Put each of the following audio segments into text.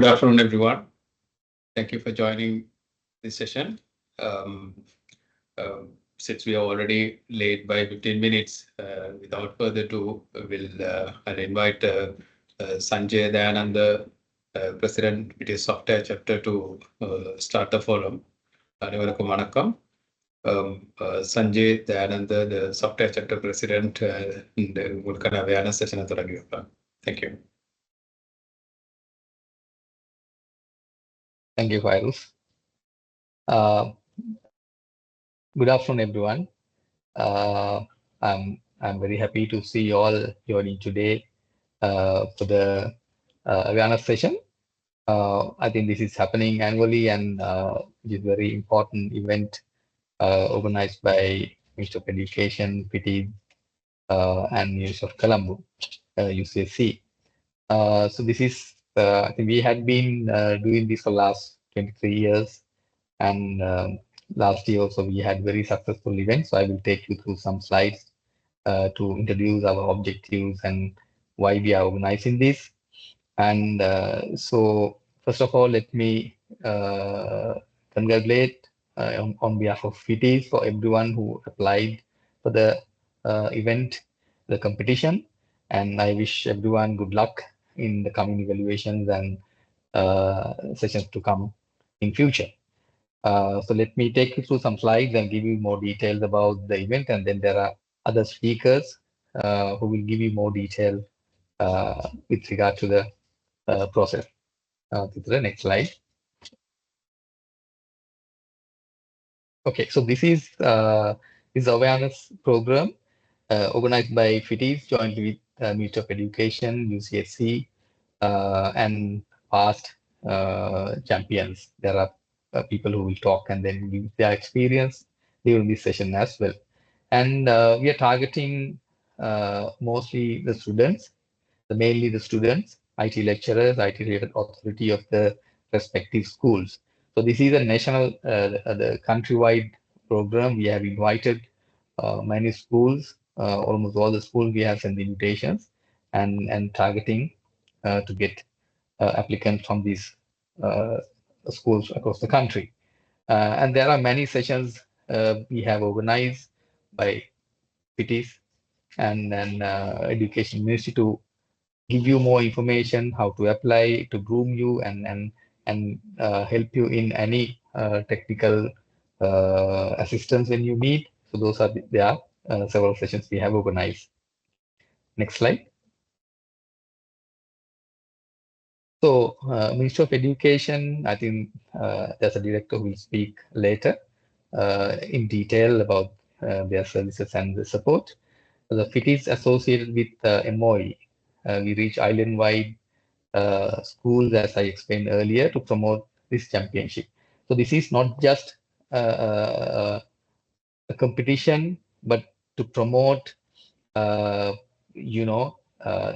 Good afternoon, everyone. Thank you for joining this session. Um, since we are already late by 15 minutes, without further ado, I'll invite Sanjay Dayananda, President, FITIS Software Chapter, to start the forum. அனைவருக்கும் வணக்கம். Sanjay Dayananda, the Software Chapter President, இந்த உங்களுக்கான அவையான செஷனை தொடங்கி வைப்பாங்க. Thank you. Thank you, Virus. Good afternoon, everyone. I'm very happy to see you all joining today for the awareness session. I think this is happening annually, and it is a very important event organized by Ministry of Education, FITIS, and University of Colombo, UCSC. So this is, I think we had been doing this for the last 23 years, and last year also we had very successful events. So I will take you through some slides to introduce our objectives and why we are organizing this. And so first of all, let me congratulate on behalf of FITIS for everyone who applied for the event, the competition. And I wish everyone good luck in the coming evaluations and sessions to come in future. So let me take you through some slides and give you more details about the event, and then there are other speakers who will give you more detail with regard to the process. To the next slide. Okay, so this is awareness program organized by FITIS jointly with Ministry of Education, UCSC, and past champions. There are people who will talk and then give their experience during this session as well. And we are targeting mostly the students, mainly the students, IT lecturers, IT-related authority of the respective schools. So this is a national, the countrywide program. We have invited many schools, almost all the schools we have sent invitations, and targeting to get applicants from these schools across the country. And there are many sessions we have organized by FITIS and Education Ministry to give you more information, how to apply, to groom you, and help you in any technical assistance when you need. So those are there are several sessions we have organized. Next slide. So Ministry of Education, I think there's a director who will speak later in detail about their services and the support. The FITIS associated with MOE. We reach island-wide schools, as I explained earlier, to promote this championship. So this is not just a competition, but to promote,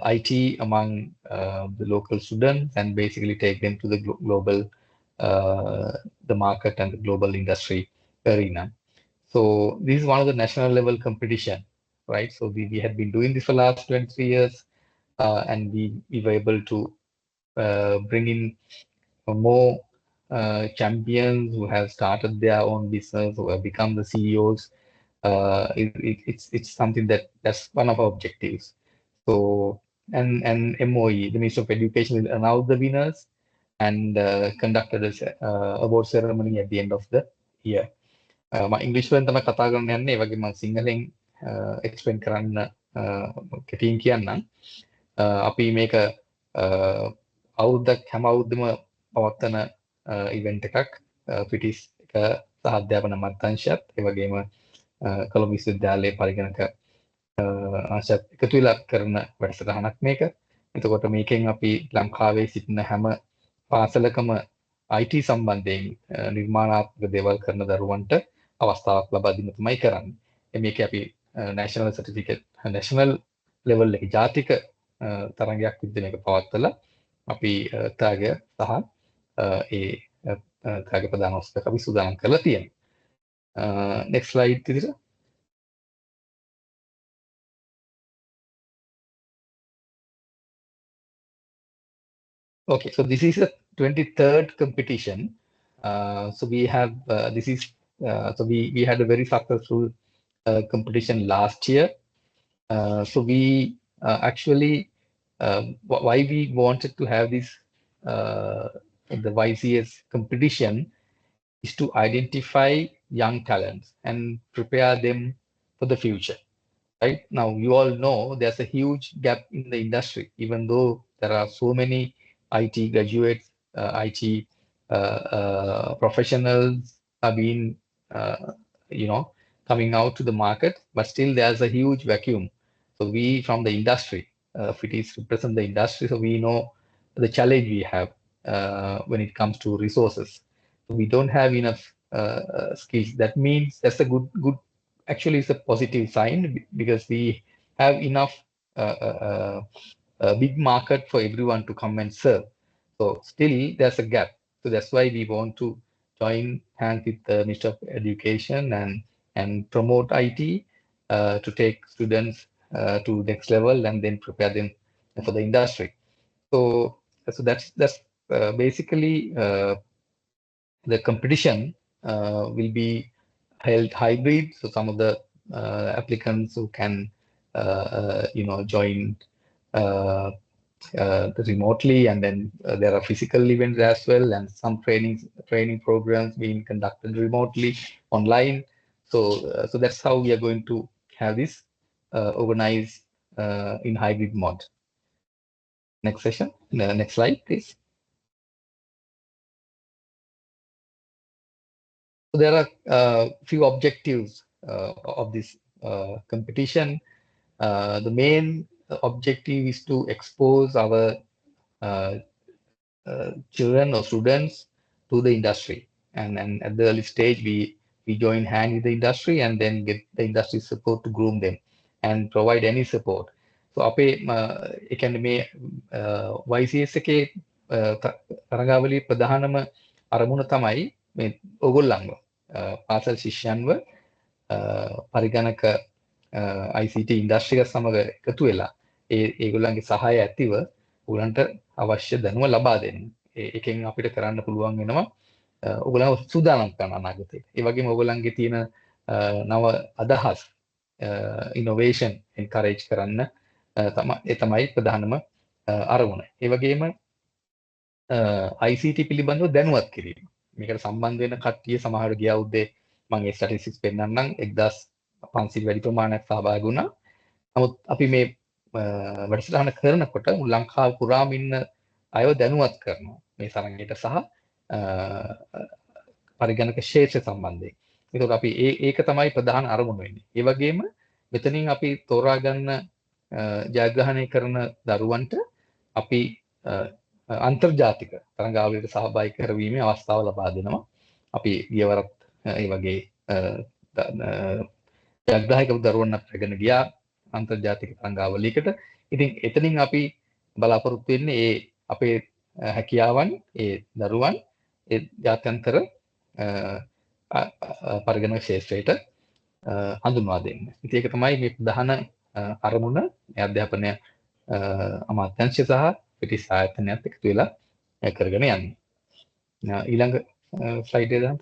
IT among the local students and basically take them to the global, the market and the global industry arena. So this is one of the national level competition, right? So we had been doing this for the last 23 years, and we were able to bring in more champions who have started their own business, who have become the CEOs. It's something that's one of our objectives. So and MOE, the Ministry of Education, will announce the winners and conducted a award ceremony at the end of the year. ඉංග්‍රීසි වලින් තමයි කතා කරන්න යන්නේ. ඒ වගේ මම සිංහලෙන් explain කරන්න කෙටියෙන් කියන්නම්. අපි මේක අවුරුද්දක් හැම අවුරුද්දම පවත්වන ඉවෙන්ට් එකක්. FITIS එක සහ අධ්‍යාපන අමාත්‍යාංශයත් ඒ වගේම කොළඹ විශ්වවිද්‍යාලයේ පරිගණක ආශත් එකතු වෙලා කරන වැඩසටහනක් මේක. එතකොට මේකෙන් අපි ලංකාවේ සිටින හැම පාසලකම IT සම්බන්ධයෙන් නිර්මාණාත්මක දේවල් කරන දරුවන්ට අවස්ථාවක් ලබා දීම තමයි කරන්නේ. මේක අපි national certificate, national level එකේ ජාතික තරඟයක් විදිහට මේක පවත්වලා අපි තාගය සහ ඒ තාගය ප්‍රදාන උත්සවයක් අපි සූදානම් කරලා තියෙනවා. Next slide තිරි. Okay, so this is 23rd competition. So we have this is so we had a very successful competition last year. So we actually why we wanted to have this the YCS competition is to identify young talents and prepare them for the future. Right now, you all know there's a huge gap in the industry, even though there are so many IT graduates, IT professionals have been, you know, coming out to the market, but still there's a huge vacuum. So we from the industry, FITIS represent the industry, so we know the challenge we have when it comes to resources. So we don't have enough skills. That means that's a good actually it's a positive sign because we have enough a big market for everyone to come and serve. So still there's a gap. So that's why we want to join hands with the Ministry of Education and promote IT to take students to next level and then prepare them for the industry. So that's basically the competition will be held hybrid. So some of the applicants who can, join remotely, and then there are physical events as well, and some training programs being conducted remotely online. So that's how we are going to have this organized in hybrid mode. Next session, next slide, please. So there are few objectives of this competition. The main objective is to expose our uh, children or students to the industry, and at the early stage we join hand with the industry and then get the industry support to groom them and provide any support. So අපේ ඒ කියන්නේ මේ YCS එකේ තරඟාවලියේ ප්‍රධානම අරමුණ තමයි මේ ඕගොල්ලන්ව පාසල් ශිෂ්‍යයන්ව පරිගණක ICT ඉන්ඩස්ට්‍රි එක සමග එකතු වෙලා ඒගොල්ලන්ගේ සහාය ඇතිව උගලන්ට අවශ්‍ය දැනුම ලබා දෙන්න. ඒකෙන් අපිට කරන්න පුළුවන් වෙනවා ඔයගොල්ලෝ සූදානම් කරන අනාගතේ. ඒ වගේම ඔයගොල්ලන්ගේ තියෙන නව අදහස් ඉනෝවේෂන් එන්කරේජ් කරන්න තමයි ප්‍රධානම අරමුණ. ඒ වගේම ICT පිළිබඳව දැනුවත් කිරීම. මේකට සම්බන්ධ වෙන කට්ටිය සමහර ගිය අවුරුද්දේ මම ඒ ස්ටැටිස්ටික්ස් පෙන්නන්නම් 1500 වැඩි ප්‍රමාණයක් සහභාගී වුණා. නමුත් අපි මේ වැඩසටහන කරනකොට ලංකාව පුරාම ඉන්න අයව දැනුවත් කරනවා මේ තරඟයට සහ පරිගණක ශේෂ්ත්‍ර සම්බන්ධයෙන්. ඒකට අපි ඒක තමයි ප්‍රධාන අරමුණ වෙන්නේ. ඒ වගේම මෙතනින් අපි තෝරා ගන්න ජයග්‍රහණය කරන දරුවන්ට අපි අන්තර්ජාතික තරඟාවලියට සහභාගී කරවීමේ අවස්ථාව ලබා දෙනවා. අපි ගියවරත් ඒ වගේ ජයග්‍රාහක දරුවන් අපගෙන ගියා අන්තර්ජාතික තරඟාවලියකට. ඉතින් එතනින් අපි බලාපොරොත්තු වෙන්නේ ඒ අපේ හැකියාවන් ඒ දරුවන් ඒ ජාත්‍යන්තර පරිගණක ශාස්ත්‍රයට හඳුන්වා දෙන්න. ඉතින් ඒක තමයි මේ ප්‍රධාන අරමුණ අධ්‍යාපනය අමාත්‍යාංශය සහ පිටිස් ආයතනයත් එකතු වෙලා කරගෙන යන්නේ. ඊළඟ ස්ලයිඩ් එක දාන්න.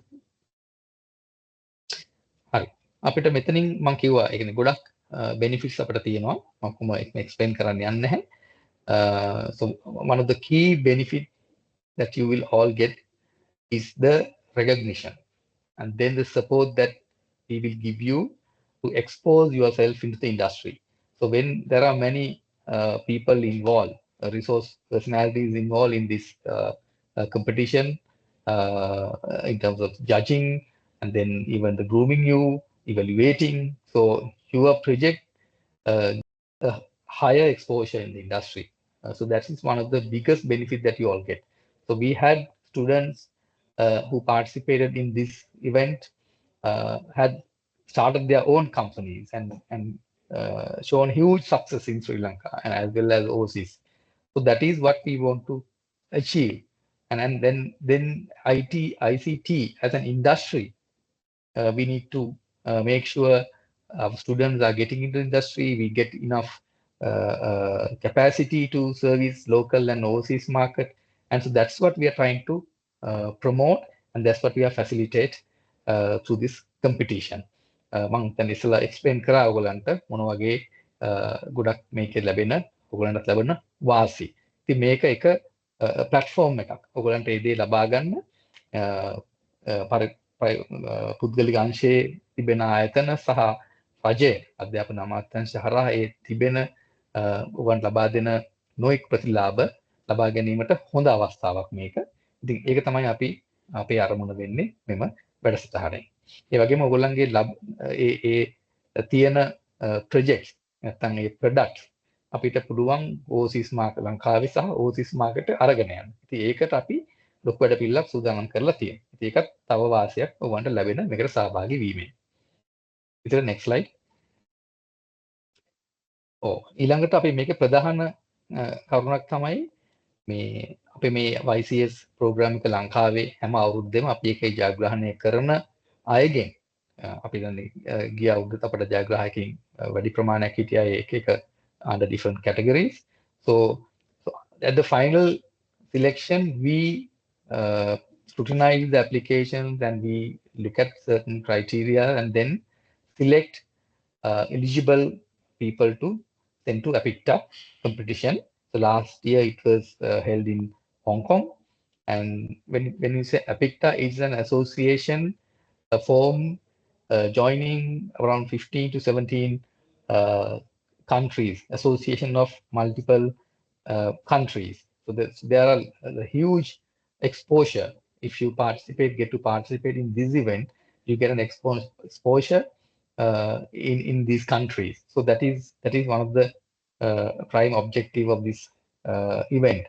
හරි. අපිට මෙතනින් මම කිව්වා ඒ කියන්නේ ගොඩක් benefits අපිට තියෙනවා. මම කොහොම explain කරන්න යන්නේ නැහැ. So one of the key benefit that you will all get is the recognition and then the support that we will give you to expose yourself into the industry. So when there are many people involved, resource personalities involved in this competition, in terms of judging and then even the grooming you, evaluating. So your project a higher exposure in the industry. So that is one of the biggest benefits that you all get. So we had students who participated in this event had started their own companies and shown huge success in Sri Lanka and as well as overseas. So that is what we want to achieve. And then ICT as an industry, we need to make sure our students are getting into the industry. We get enough capacity to service local and overseas market, And so that's what we are trying to promote, and that's what we are facilitate through this competition. මම දැන් ඉස්සලා explain කරා ඔයගලන්ට මොන වගේ ගොඩක් මේකේ ලැබෙන ඔයගලන්ට ලැබෙන වාසි. ඉතින් මේක එක platform එකක්. ඔයගලන්ට ඒ දේ ලබා ගන්න පුද්ගලික අංශයේ තිබෙන ආයතන සහ රජයේ අධ්‍යාපන අමාත්‍යාංශ හරහා ඒ තිබෙන ඔයගලන්ට ලබා දෙන නොඑක් ප්‍රතිලාභ ලබා ගැනීමට හොඳ අවස්ථාවක් මේක. ඉතින් ඒක තමයි අපි අපේ අරමුණ වෙන්නේ මෙම වැඩසටහනේ. ඒ වගේම ඔයගොල්ලන්ගේ ඒ තියෙන ප්‍රොජෙක්ට්ස් නැත්නම් ඒ ප්‍රොඩක්ට්ස් අපිට පුළුවන් ඕසිස් මාකට් ලංකාවේ සහ ඕසිස් මාකට් අරගෙන යන්න. ඉතින් ඒකට අපි ලොකු වැඩ පිළිවෙලක් සූදානම් කරලා තියෙනවා. ඉතින් ඒකත් තව වාසියක් ඔයගොල්ලන්ට ලැබෙන මේකට සහභාගී වීමෙන්. ඊට next slide. ඊළඟට අපි මේකේ ප්‍රධාන කරුණක් තමයි මේ අපේ මේ YCS ප්‍රෝග්‍රෑම් එක ලංකාවේ හැම අවුරුද්දෙම අපි ඒක ජයග්‍රහණය කරන අයගෙන් අපි දන්නේ ගිය අවුරුද්දට අපිට ජයග්‍රාහකයන් වැඩි ප්‍රමාණයක් හිටියා ඒක under different categories. So at the final selection we scrutinize the applications and we look at certain criteria and then select eligible people to send to APICTA competition. So last year it was held in Hong Kong. And when you say APICTA, it's an association form joining around 15 to 17 countries, association of multiple countries. So there are a huge exposure. If you get to participate in this event, you get an exposure in these countries. So that is one of the prime objective of this event.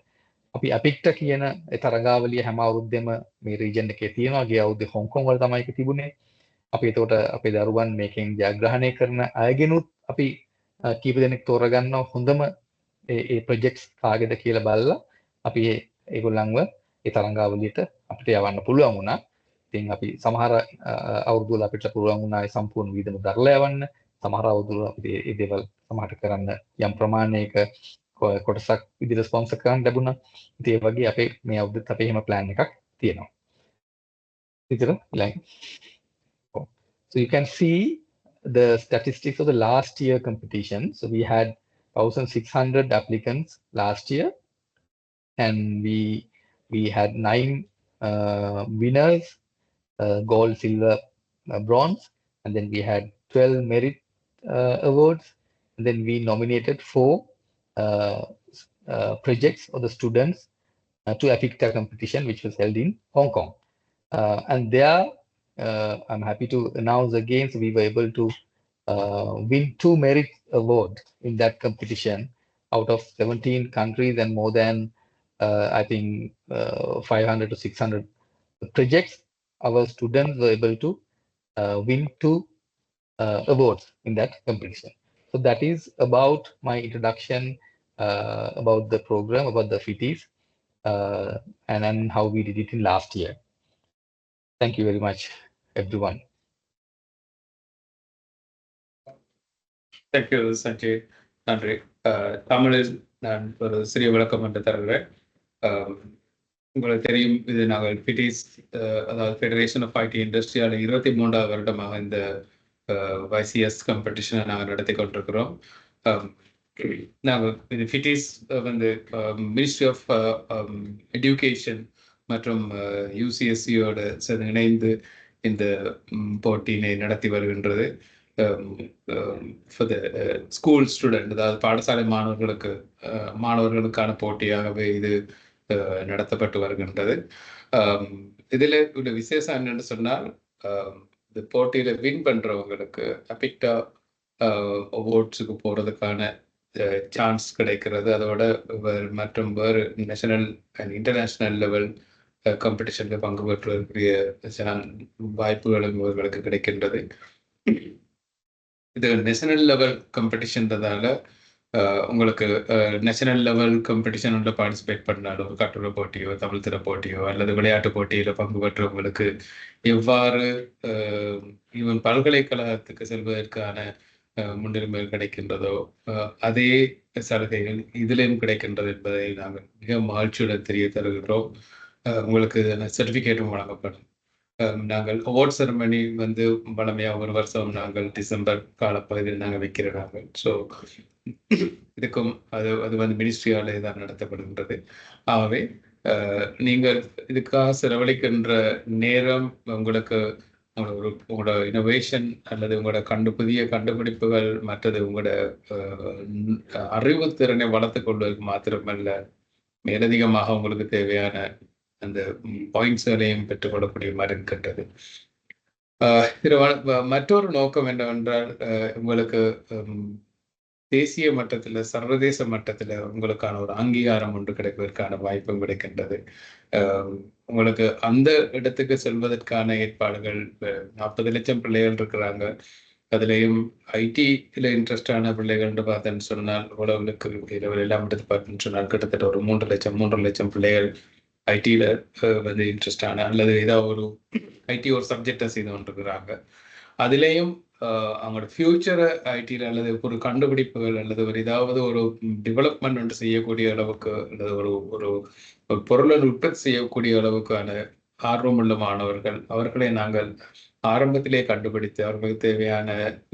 අපි අපික්ට කියන තරගාවලිය හැම අවුරුද්දෙම මේ region එකේ තියෙනවා. ගිය අවුරුද්දේ Hong Kong වල තමයි ඒක තිබුණේ. අපි ඒකට අපේ දරුවන් මේකෙන් ජයග්‍රහණය කරන අයගෙනුත් අපි කීප දෙනෙක් තෝරගන්නවා හොඳම ඒ ප්‍රොජෙක්ට්ස් කාගේද කියලා බලලා අපි ඒගොල්ලන්ව ඒ තරගාවලියට අපිට යවන්න පුළුවන් වුණා. ඉතින් අපි සමහර අවුරුදු වල අපිට පුළුවන් වුණා ඒ සම්පූර්ණ වියදම දරලා යවන්න. සමහර අවුරුදු වල අපිට ඒ දේවල් සමහරට කරන්න යම් ප්‍රමාණයක කොටසක් විදිහට ස්පොන්සර් කරන්න ලැබුණා. ඉතින් ඒ වගේ අපේ මේ අවුරුද්දත් අපේ එහෙම plan එකක් තියෙනවා. විතර line. So you can see the statistics of the last year competition. So we had 1,600 applicants last year, and we had 9 winners, gold, silver, bronze, and then we had 12 merit awards, and then we nominated 4 projects of the students to APICTA competition, which was held in Hong Kong. And there, I'm happy to announce again, so we were able to win 2 merit awards in that competition out of 17 countries and more than, I think, 500 to 600 projects. Our students were able to win 2 awards in that competition. So that is about my introduction about the program, about the FITIS, and how we did it in last year. Thank you very much, everyone. Thank you, Sanjay. நன்றி. தமிழில் நான் ஒரு சிறிய விளக்கம் என்று தருகிறேன். உங்களுக்கு தெரியும், இது நாங்கள் FITIS, அதாவது ஃபெடரேஷன் ஆஃப் ஐடி இண்டஸ்ட்ரியால் 23வது வருடமாக இந்த YCS காம்படிஷனை நாங்கள் நடத்தி கொண்டிருக்கிறோம். நாங்கள் இது FITIS வந்து மினிஸ்ட்ரி ஆஃப் எஜுகேஷன் மற்றும் UCSCயோட சேர்ந்து இணைந்து இந்த போட்டியினை நடத்தி வருகின்றது. For the school student, அதாவது பாடசாலை மாணவர்களுக்கான போட்டியாகவே இது நடத்தப்பட்டு வருகின்றது. இதில் ஒரு விசேஷம் என்னன்னு சொன்னால், இந்த போட்டியில வின் பண்றவங்களுக்கு அபிக்டா அவார்ட்ஸுக்கு போறதுக்கான சான்ஸ் கிடைக்கிறது. அதோட மற்றும் வேறு நேஷனல் அண்ட் இன்டர்நேஷனல் லெவல் காம்படிஷன்ல பங்கு பெற்றுவதற்குரிய வாய்ப்புகளும் இவர்களுக்கு கிடைக்கின்றது. இது நேஷனல் லெவல் காம்படிஷன்றதால உங்களுக்கு நேஷனல் லெவல் காம்படிஷன்ல பார்ட்டிசிபேட் பண்ணாலும் ஒரு கட்டுரை போட்டியோ, தமிழ் திற போட்டியோ அல்லது விளையாட்டு போட்டியில பங்கு பெற்றவங்களுக்கு எவ்வாறு ஈவன் பல்கலைக்கழகத்துக்கு செல்வதற்கான முன்னுரிமை கிடைக்கின்றதோ அதே சலுகைகள் இதிலும் கிடைக்கின்றது என்பதை நாங்கள் மிக மகிழ்ச்சியுடன் தெரிய தருகிறோம். உங்களுக்கு சர்டிஃபிகேட்டும் வழங்கப்படும். நாங்கள் அவார்ட் செரமனி வந்து வழமையாக ஒரு வருஷம் நாங்கள் டிசம்பர் காலப்பகுதியில் நாங்கள் வைக்கிறாங்க. ஸோ இதுக்கும் அது அது வந்து மினிஸ்ட்ரியாலே தான் நடத்தப்படுகின்றது. ஆகவே நீங்கள் இதுக்காக செலவழிக்கின்ற நேரம் உங்களுக்கு உங்களோட இனோவேஷன் அல்லது உங்களோட புதிய கண்டுபிடிப்புகள் மற்றது உங்களோட அறிவுத்திறனை வளர்த்துக் கொள்வதற்கு மாத்திரமல்ல, மேலதிகமாக உங்களுக்கு தேவையான அந்த பாயிண்ட்ஸ்களையும் பெற்றுக்கொள்ளக்கூடிய மாதிரி இருக்கின்றது. மற்றொரு நோக்கம் என்னவென்றால் உங்களுக்கு தேசிய மட்டத்தில் சர்வதேச மட்டத்தில் உங்களுக்கான ஒரு அங்கீகாரம் ஒன்று கிடைப்பதற்கான வாய்ப்பும் கிடைக்கின்றது. உங்களுக்கு அந்த இடத்துக்கு செல்வதற்கான ஏற்பாடுகள் 40 லட்சம் பிள்ளைகள் இருக்கிறாங்க. அதுலேயும் ஐடியில் இன்ட்ரெஸ்டான பிள்ளைகள்னு பார்த்தேன்னு சொன்னால் உலகளுக்கு எல்லாம் எடுத்து பார்த்தேன்னு சொன்னால் கிட்டத்தட்ட ஒரு 3 லட்சம் பிள்ளைகள் ஐடியில் வந்து இன்ட்ரெஸ்டான அல்லது ஏதாவது ஒரு ஐடி ஒரு சப்ஜெக்டை செய்து கொண்டிருக்கிறாங்க. அதுலேயும் அவங்களோட ஃபியூச்சரை ஐடியில் அல்லது ஒரு கண்டுபிடிப்புகள் அல்லது ஒரு ஏதாவது ஒரு டெவலப்மெண்ட் ஒன்று செய்யக்கூடிய அளவுக்கு அல்லது ஒரு ஒரு பொருளை உற்பத்தி செய்யக்கூடிய அளவுக்கான ஆர்வமுள்ள மாணவர்கள் அவர்களை நாங்கள் ஆரம்பத்திலே கண்டுபிடித்து அவர்களுக்கு தேவையான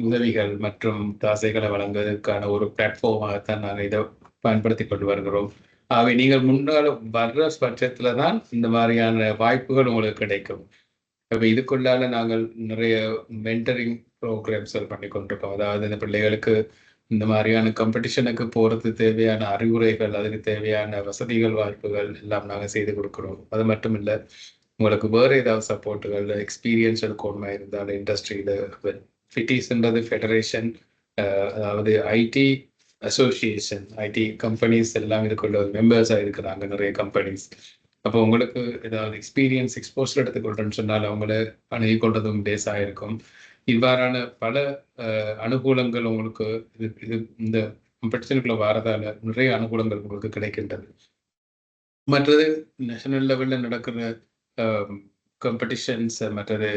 உதவிகள் மற்றும் தாசைகளை வழங்குவதற்கான ஒரு பிளாட்ஃபார்மாகத்தான் நாங்கள் இதை பயன்படுத்தி கொண்டு வருகிறோம். அவை நீங்கள் முன்னால் வர்ற பட்சத்துல தான் இந்த மாதிரியான வாய்ப்புகள் உங்களுக்கு கிடைக்கும். இப்போ இதுக்குள்ளால நாங்கள் நிறைய மென்டரிங் ப்ரோக்ராம்ஸ் பண்ணி கொண்டிருக்கோம். அதாவது இந்த பிள்ளைகளுக்கு இந்த மாதிரியான காம்படிஷனுக்கு போகிறது தேவையான அறிவுரைகள், அதுக்கு தேவையான வசதிகள், வாய்ப்புகள் எல்லாம் நாங்கள் செய்து கொடுக்குறோம். அது மட்டும் இல்லை, உங்களுக்கு வேறு ஏதாவது சப்போர்ட்டுகள் எக்ஸ்பீரியன்ஸ் எடுக்கணுமா இருந்தாலும் இண்டஸ்ட்ரியில் ஃபிட்டிஸ்ன்றது ஃபெடரேஷன், அதாவது ஐடி அசோசியேஷன், ஐடி கம்பெனிஸ் எல்லாம் இதுக்குள்ள மெம்பர்ஸாக இருக்கிறாங்க நிறைய கம்பெனிஸ். அப்போ உங்களுக்கு ஏதாவது எக்ஸ்பீரியன்ஸ் எக்ஸ்போசர் எடுத்துக்கொள்றேன்னு சொன்னால் அவங்கள அணுகி கொள்றதும் பேஸாக இருக்கும். இவ்வாறான பல அனுகூலங்கள் உங்களுக்கு இது இந்த காம்படிஷனுக்குள்ள வரதால நிறைய அனுகூலங்கள் உங்களுக்கு கிடைக்கின்றது. மற்றது நேஷனல் லெவலில் நடக்கிற காம்படிஷன்ஸ், மற்றது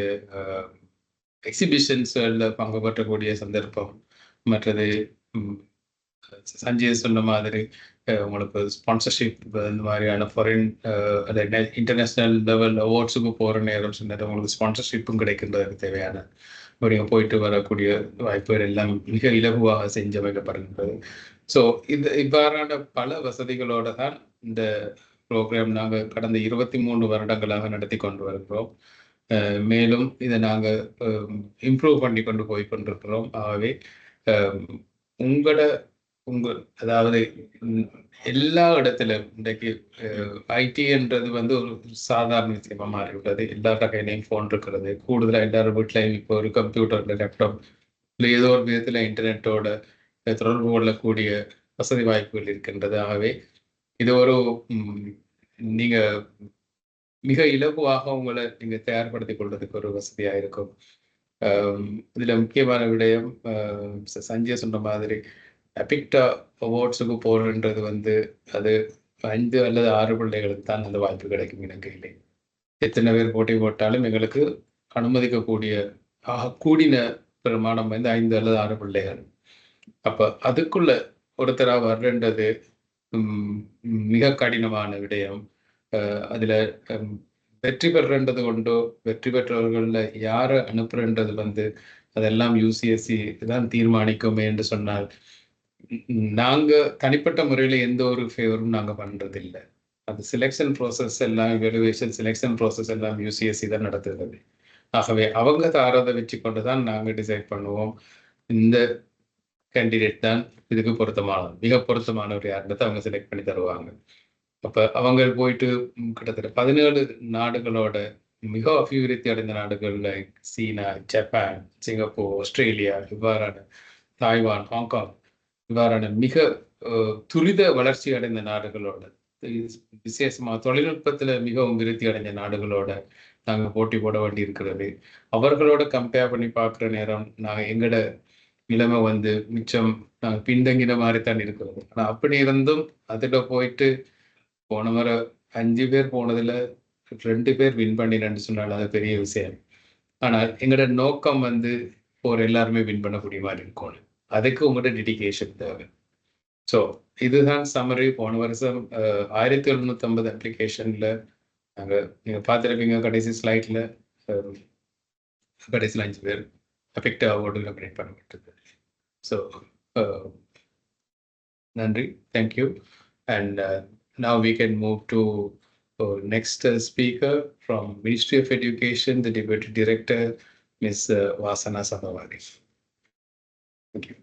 எக்ஸிபிஷன்ஸில் பங்கு பெற்றக்கூடிய சந்தர்ப்பம், மற்றது சஞ்சய் சொன்ன மாதிரி உங்களுக்கு ஸ்பான்சர்ஷிப் இந்த மாதிரியான ஃபாரின் இன்டர்நேஷ்னல் லெவல் அவார்ட்ஸுக்கு போகிற நேரம் சொன்னது உங்களுக்கு ஸ்பான்சர்ஷிப்பும் கிடைக்கின்றதுக்கு தேவையான நீங்கள் போயிட்டு வரக்கூடிய வாய்ப்புகள் எல்லாம் மிக இலகுவாக செஞ்சமைக்கப்படுகின்றது. ஸோ இவ்வாறான பல வசதிகளோடு தான் இந்த ப்ரோக்ராம் நாங்கள் கடந்த 23 வருடங்களாக நடத்தி கொண்டு வருகிறோம். மேலும் இதை நாங்கள் இம்ப்ரூவ் பண்ணி கொண்டு போய் கொண்டிருக்கிறோம். ஆகவே அதாவது எல்லா இடத்திலும் இன்றைக்கு ஐடின்றது வந்து ஒரு சாதாரண விஷயமா மாறிவிட்டது. எல்லா கையிலையும் ஃபோன் இருக்கிறது. கூடுதலாக எல்லாரும் வீட்லையும் இப்போ ஒரு கம்ப்யூட்டர், லேப்டாப் இல்லை ஏதோ ஒரு விதத்தில் இன்டர்நெட்டோட தொடர்பு கொள்ளக்கூடிய வசதி வாய்ப்புகள் இருக்கின்றது. ஆகவே இது ஒரு நீங்க மிக இலகுவாக உங்களை நீங்க தயார்படுத்திக் கொள்றதுக்கு ஒரு வசதியாக இருக்கும். இதுல முக்கியமான விடயம் சஞ்சய் சொன்ன மாதிரி அபிக்டா அவார்ட்ஸுக்கு போறன்றது வந்து அது 5 அல்லது 6 பிள்ளைகளுக்கு தான் அந்த வாய்ப்பு கிடைக்கும். எனக்கு இல்லை, எத்தனை பேர் போட்டி போட்டாலும் எங்களுக்கு அனுமதிக்கக்கூடிய கூடின பிரமாணம் வந்து 5 அல்லது 6 பிள்ளைகள். அப்ப அதுக்குள்ள ஒருத்தராக வர்றன்றது மிக கடினமான விடயம். அதுல வெற்றி பெறன்றது கொண்டோ வெற்றி பெற்றவர்கள்ல யாரை அனுப்புறன்றது வந்து அதெல்லாம் யூசிஎஸ்சி தான் தீர்மானிக்குமே என்று சொன்னால் நாங்க தனிப்பட்ட முறையில எந்த ஒரு ஃபேவரும் நாங்க பண்றது இல்லை. அது செலெக்ஷன் ப்ராசஸ் எல்லாம் எவாலுவேஷன் செலெக்ஷன் ப்ராசஸ் எல்லாம் யூசிஎஸ்சி தான் நடத்துகிறது. ஆகவே அவங்க தாரதை வச்சு கொண்டுதான் நாங்க டிசைட் பண்ணுவோம் இந்த கேண்டிடேட் தான் இதுக்கு பொருத்தமானது, மிக பொருத்தமானவர் யாருன்றதை அவங்க செலக்ட் பண்ணி தருவாங்க. அப்ப அவங்க போயிட்டு கிட்டத்தட்ட 17 நாடுகளோட மிக அபிவிருத்தி அடைந்த நாடுகள் லைக் சீனா, ஜப்பான், சிங்கப்பூர், ஆஸ்திரேலியா, இவ்வாறான தாய்வான், ஹாங்காங் இவ்வாறான மிக துரித வளர்ச்சி அடைந்த நாடுகளோட, விசேஷமா தொழில்நுட்பத்துல மிகவும் விருத்தி அடைந்த நாடுகளோட நாங்க போட்டி போட வேண்டி இருக்கிறது. அவர்களோட கம்பேர் பண்ணி பார்க்குற நேரம் நாங்கள் எங்கட நிலைமை வந்து மிச்சம் நாங்கள் பின்தங்கின மாதிரி தான் இருக்கிறது. ஆனா அப்படி இருந்தும் அதுல போயிட்டு போன முறை 5 பேர் போனதுல 2 பேர் வின் பண்ணினு சொன்னாலும் அது பெரிய விஷயம். ஆனால் எங்களோட நோக்கம் வந்து ஒரு எல்லாருமே வின் பண்ணக்கூடிய மாதிரி இருக்கணும். அதுக்கு உங்களோட டெடிகேஷன் தேவை. ஸோ இதுதான் சம்மரி. போன வருஷம் 1750 அப்ளிகேஷனில் நாங்கள் நீங்கள் பார்த்துருப்பீங்க கடைசி ஸ்லைடில் கடைசியில் 5 பேர் எஃபெக்டிவ் அவார்டு நாமினேட் பண்ணப்பட்டது. ஸோ நன்றி, thank you. And now we can move to next speaker from Ministry of Education, the Deputy Director, Ms. Vasana Samavadi. Thank you.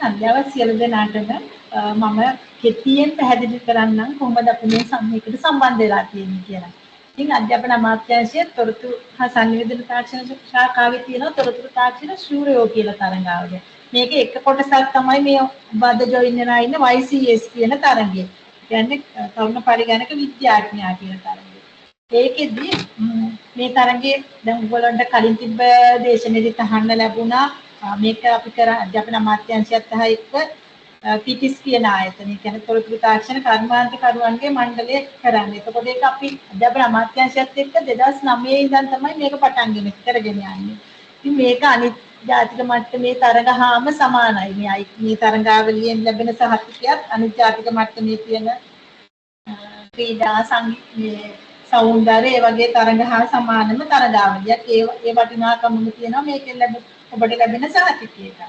සන්ධ්‍යාව සියලු දෙනාටම මම කෙටියෙන් පැහැදිලි කරන්නම් කොහොමද අපි මේ සම්මේලනයට සම්බන්ධ වෙලා තියෙන්නේ කියලා. ඉතින් අධ්‍යාපන අමාත්‍යාංශයේ තොරතුරු හා සංනිවේදන තාක්ෂණ ශාඛාවේ තියෙන තොරතුරු තාක්ෂණ ශූරයෝ කියලා තරඟාවලිය. මේක එක කොටසක් තමයි මේ බද්ද ජොයින් වෙලා ඉන්න YCS කියන තරඟය. කියන්නේ තරුණ පරිගණක විද්‍යාඥයා කියන තරඟය. ඒකෙදි මේ තරඟයේ දැන් ඔයගොල්ලන්ට කලින් තිබ්බ දේශනෙදි අහන්න ලැබුණා මේක අපි කර අධ්‍යාපන අමාත්‍යාංශයත් සහ එක්ක FITIS කියන ආයතනය කියන්නේ තොරතුරු තාක්ෂණ කර්මාන්තකරුවන්ගේ මණ්ඩලය කරන්නේ. එතකොට ඒක අපි අධ්‍යාපන අමාත්‍යාංශයත් එක්ක 2009 ඉඳන් තමයි මේක පටන් කරගෙන යන්නේ. ඉතින් මේක අනිත් ජාතික මට්ටමේ තරඟ හාම සමානයි. මේ තරඟාවලියෙන් ලැබෙන සහතිකයත් අනිත් ජාතික මට්ටමේ තියෙන ක්‍රීඩා සංගීත සෞන්දර්ය ඒ වගේ තරඟ හා සමානම තරඟාවලියක්. ඒ වටිනාකමම තියෙනවා මේකෙන් ඔබට ලැබෙන සහතිකයට.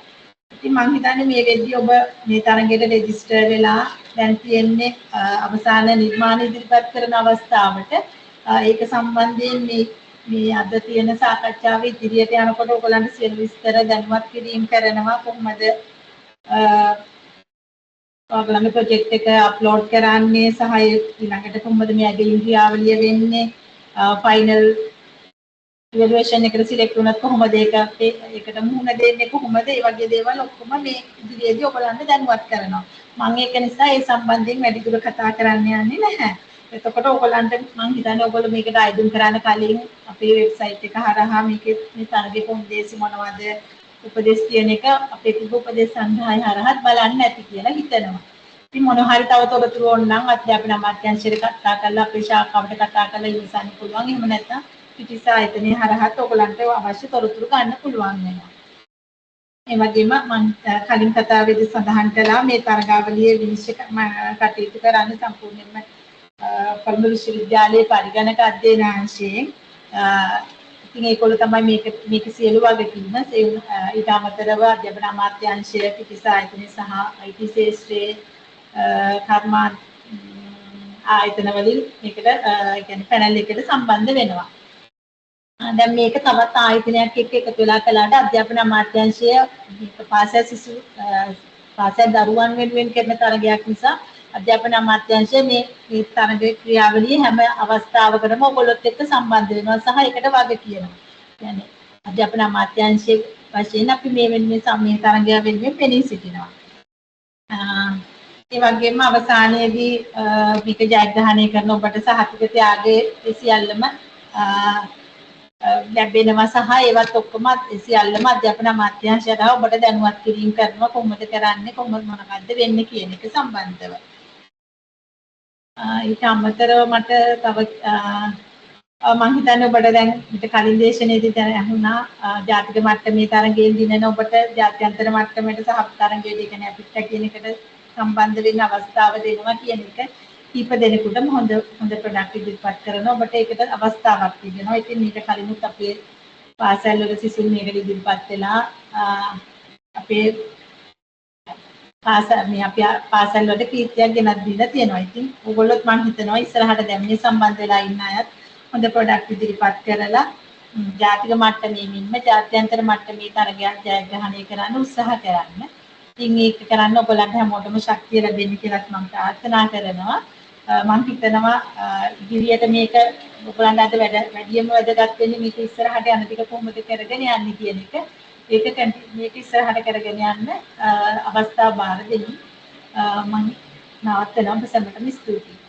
ඉතින් මම හිතන්නේ මේ වෙද්දී ඔබ මේ තරඟයට රෙජිස්ටර් වෙලා දැන් තියෙන්නේ අවසාන නිර්මාණ ඉදිරිපත් කරන අවස්ථාවට ඒක සම්බන්ධයෙන් මේ අද තියෙන සාකච්ඡාවේ ඉදිරියට යනකොට ඔයගලන්ට සියලු විස්තර දැනුවත් කිරීම කරනවා කොහොමද ඔයගලන්ගේ ප්‍රොජෙක්ට් එක අප්ලෝඩ් කරන්නේ සහ ඊළඟට කොහොමද මේ ඇගිලි ක්‍රියාවලිය වෙන්නේ ෆයිනල් ඉවැලුවේෂන් එකට සිලෙක්ට් වුණත් කොහොමද ඒකට මුහුණ දෙන්නේ කොහොමද ඒ වගේ දේවල් ඔක්කොම මේ ඉදිරියේදී ඔයගලන්ට දැනුවත් කරනවා. මම ඒක නිසා ඒ සම්බන්ධයෙන් වැඩිදුර කතා කරන්න යන්නේ නැහැ. එතකොට ඔයගලන්ට මම හිතන්නේ ඔයගොල්ලෝ මේකට අයිඩම් කරන්න කලින් අපේ වෙබ්සයිට් එක හරහා මේකේ මේ තරගේ කොන්දේසි මොනවද උපදෙස් කියන එක අපේ තිබු උපදෙස් සංග්‍රහය හරහාත් බලන්න ඇති කියලා හිතනවා. ඉතින් මොන හරි තව තොරතුරු ඕන නම් අධ්‍යාපන අමාත්‍යාංශයට කතා කරලා අපේ ශාඛාවට කතා කරලා ඉවසන්න පුළුවන්. එහෙම නැත්නම් FITIS ආයතනයේ හරහාත් ඔයගලන්ට අවශ්‍ය තොරතුරු ගන්න පුළුවන් වෙනවා. ඒ වගේම මම කලින් කතාවේදී සඳහන් කළා මේ තරඟාවලියේ විනිශ්චය කටයුතු කරන්න සම්පූර්ණයෙන්ම කොළඹ විශ්වවිද්‍යාලයේ පරිගණක අධ්‍යයනාංශයෙන් ඉතින් ඒගොල්ලෝ තමයි මේක සියලු වගකීම ඊට අමතරව අධ්‍යාපන අමාත්‍යාංශය FITIS ආයතනය සහ IT ශාස්ත්‍රයේ කර්මාන්ත ආයතන වලින් මේකට කියන්නේ පැනල් එකට සම්බන්ධ වෙනවා. දැන් මේක තවත් ආයතනයක් එක්ක එකතු වෙලා කළාට අධ්‍යාපන අමාත්‍යාංශය පාසල් දරුවන් වෙනුවෙන් කරන තරගයක් නිසා අධ්‍යාපන අමාත්‍යාංශය මේ තරගයේ ක්‍රියාවලිය හැම අවස්ථාවකටම ඔයගොල්ලොත් එක්ක සම්බන්ධ වෙනවා සහ ඒකට වග කියනවා. يعني අධ්‍යාපන අමාත්‍යාංශයේ වශයෙන් අපි මේ වෙනුවෙන් මේ තරගය වෙනුවෙන් පෙනී සිටිනවා. ඒ වගේම අවසානයේදී මේක ජයග්‍රහණය කරන ඔබට සහතික ත්‍යාගයේ සියල්ලම ලැබෙනවා සහ ඒවත් ඔක්කොම සියල්ලම අධ්‍යාපන අමාත්‍යාංශයට ඔබට දැනුවත් කිරීම කරනවා කොහොමද කරන්නේ කොහොමද මොනවද වෙන්නේ කියන එක සම්බන්ධව. ඊට අමතරව මට තව මම හිතන්නේ ඔබට දැන් ඊට කලින් දේශනාවේදී දැන් අහුණා ජාතික මට්ටමේ තරඟයෙන් දිනන ඔබට ජාත්‍යන්තර මට්ටමට සහ තරඟයේදී කියන්නේ අපිට කියන එකට සම්බන්ධ වෙන්න අවස්ථාව දෙනවා කියන එක කීප දෙනෙකුටම හොඳ ප්‍රොඩක්ට් ඉදිරිපත් කරනවා. ඔබට ඒකට අවස්ථාවක් තිබෙනවා. ඉතින් ඊට කලිනුත් අපේ පාසල් වල සිසුන් මේකට ඉදිරිපත් වෙලා අපේ පාසල් වලට කීර්තියක් ගෙනත් දීලා තියෙනවා. ඉතින් ඕගොල්ලොත් මම හිතනවා ඉස්සරහට දැන් මේ සම්බන්ධ වෙලා ඉන්න අයත් හොඳ ප්‍රොඩක්ට් ඉදිරිපත් කරලා ජාතික මට්ටමේ මෙන්ම ජාත්‍යන්තර මට්ටමේ තරගයක් ජයග්‍රහණය කරන්න උත්සාහ කරන්න. ඉතින් ඒක කරන්න ඔයගලන්ට හැමෝටම ශක්තිය ලැබෙන්න කියලා මම ප්‍රාර්ථනා කරනවා. මම හිතනවා ඉදිරියට මේක ඔයගලන්ට අද වැඩියෙන්ම වැදගත් වෙන්නේ මේක ඉස්සරහට යන ටික කොහොමද කරගෙන යන්නේ කියන එක. මේක ඉස්සරහට කරගෙන යන්න අවස්ථාව බාර දෙමි. මම නවත්තනවා. ඔබ සැමටම ස්තුතියි.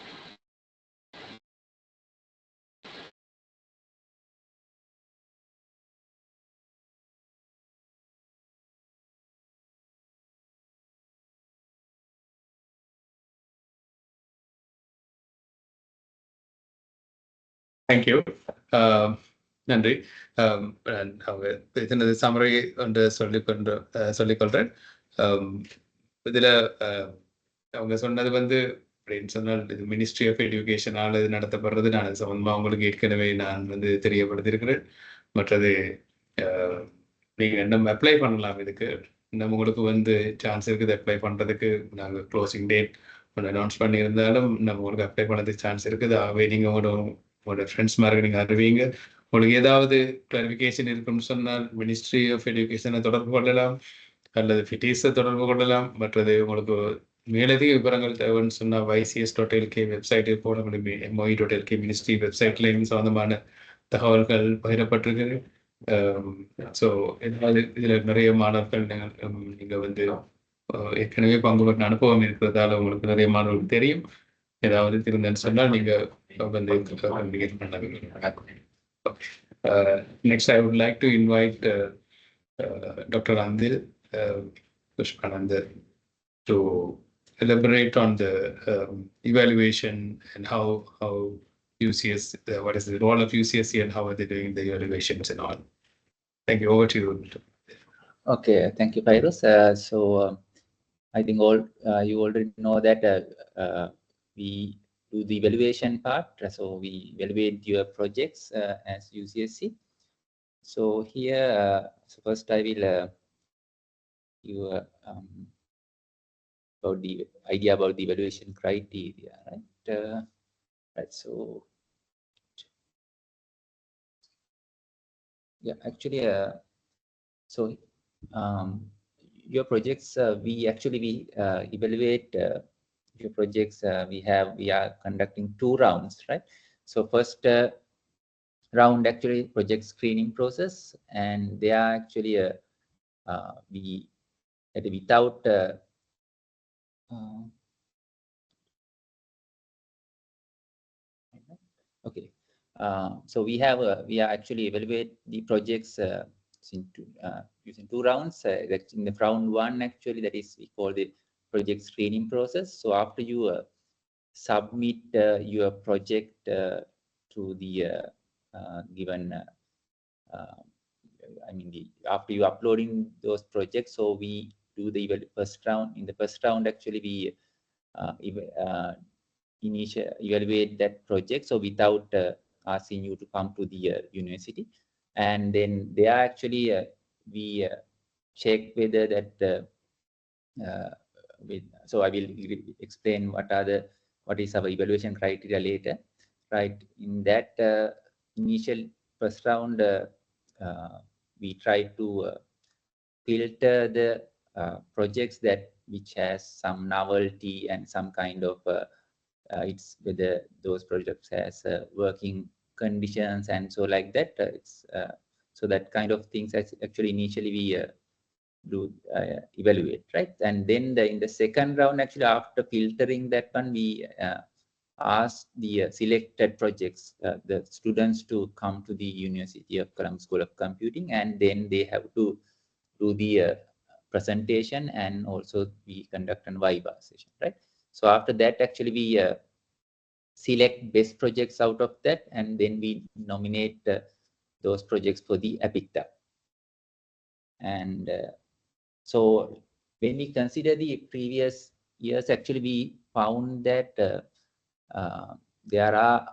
Thank you. நன்றி. அவங்க இதனது சமரை என்று சொல்லிக்கொள்றேன். இதுல அவங்க சொன்னது வந்து அப்படின்னு சொன்னால் இது மினிஸ்ட்ரி ஆஃப் எஜுகேஷனால் இது நடத்தப்படுறது. நான் அது சம்பந்தமா உங்களுக்கு ஏற்கனவே நான் வந்து தெரியப்படுத்தியிருக்கிறேன். மற்றது நீங்க இன்னும் அப்ளை பண்ணலாம். இதுக்கு இன்னும் உங்களுக்கு வந்து சான்ஸ் இருக்குது அப்ளை பண்றதுக்கு. நாங்கள் க்ளோசிங் டேட் ஒன்று அனௌன்ஸ் பண்ணியிருந்தாலும் நம்ம உங்களுக்கு அப்ளை பண்ணதுக்கு சான்ஸ் இருக்குது. ஆகவே நீங்க உங்களோட ஃப்ரெண்ட்ஸ் மாதிரி நீங்க அறிவிங்க. உங்களுக்கு ஏதாவது கிளாரிஃபிகேஷன் இருக்குன்னு சொன்னால் மினிஸ்ட்ரி ஆஃப் எஜுகேஷனை தொடர்பு கொள்ளலாம், அல்லது ஃபிட்டிஸை தொடர்பு கொள்ளலாம். மற்றது உங்களுக்கு மேலதிக விவரங்கள் தேவைன்னு சொன்னால் YCS.lk வெப்சைட்டில் போட முடியும். MOE.lk மினிஸ்ட்ரி வெப்சைட்லையும் சம்பந்தமான தகவல்கள் பகிரப்பட்டிருக்கு. ஸோ ஏதாவது இதில் நிறைய மாணவர்கள் நீங்க வந்து ஏற்கனவே பங்கு பெற்ற அனுபவம் இருக்கிறதால உங்களுக்கு நிறைய மாணவர்களுக்கு தெரியும். ஏதாவது திருந்தன்னு சொன்னால் நீங்க வந்து next I would like to invite Dr. Andil Pushpanandar to elaborate on the evaluation and how UCS, what is the role of UCSC and how are they doing the evaluations and all. Thank you. Over to you. Okay, thank you, Fairuz. I think you already know that we do the evaluation part. So we evaluate your projects as UCSC. So here, so first I will give about the idea about the evaluation criteria, right? Right. So yeah, actually, so your projects we evaluate your projects. We are conducting 2 rounds, right? So first round actually project screening process, and they are actually without okay. So we are actually evaluate the projects using 2 rounds. That's in the round 1 actually, that is we call the project screening process. So after you submit your project to the given after you uploading those projects, so we do the first round. In the first round actually we evaluate that project, so without asking you to come to the university, and then they are actually we check whether that so I will explain what is our evaluation criteria later, right? In that initial first round we try to filter the projects which has some novelty and some kind of it's whether those projects has working conditions and so like that. It's so that kind of things actually initially we do evaluate, right? And then in the second round actually, after filtering that one, we ask the selected projects, the students to come to the University of Colombo School of Computing, and then they have to do the presentation, and also we conduct a viva session, right? So after that actually we select best projects out of that, and then we nominate those projects for the APICTA. And so when we consider the previous years, actually we found that there are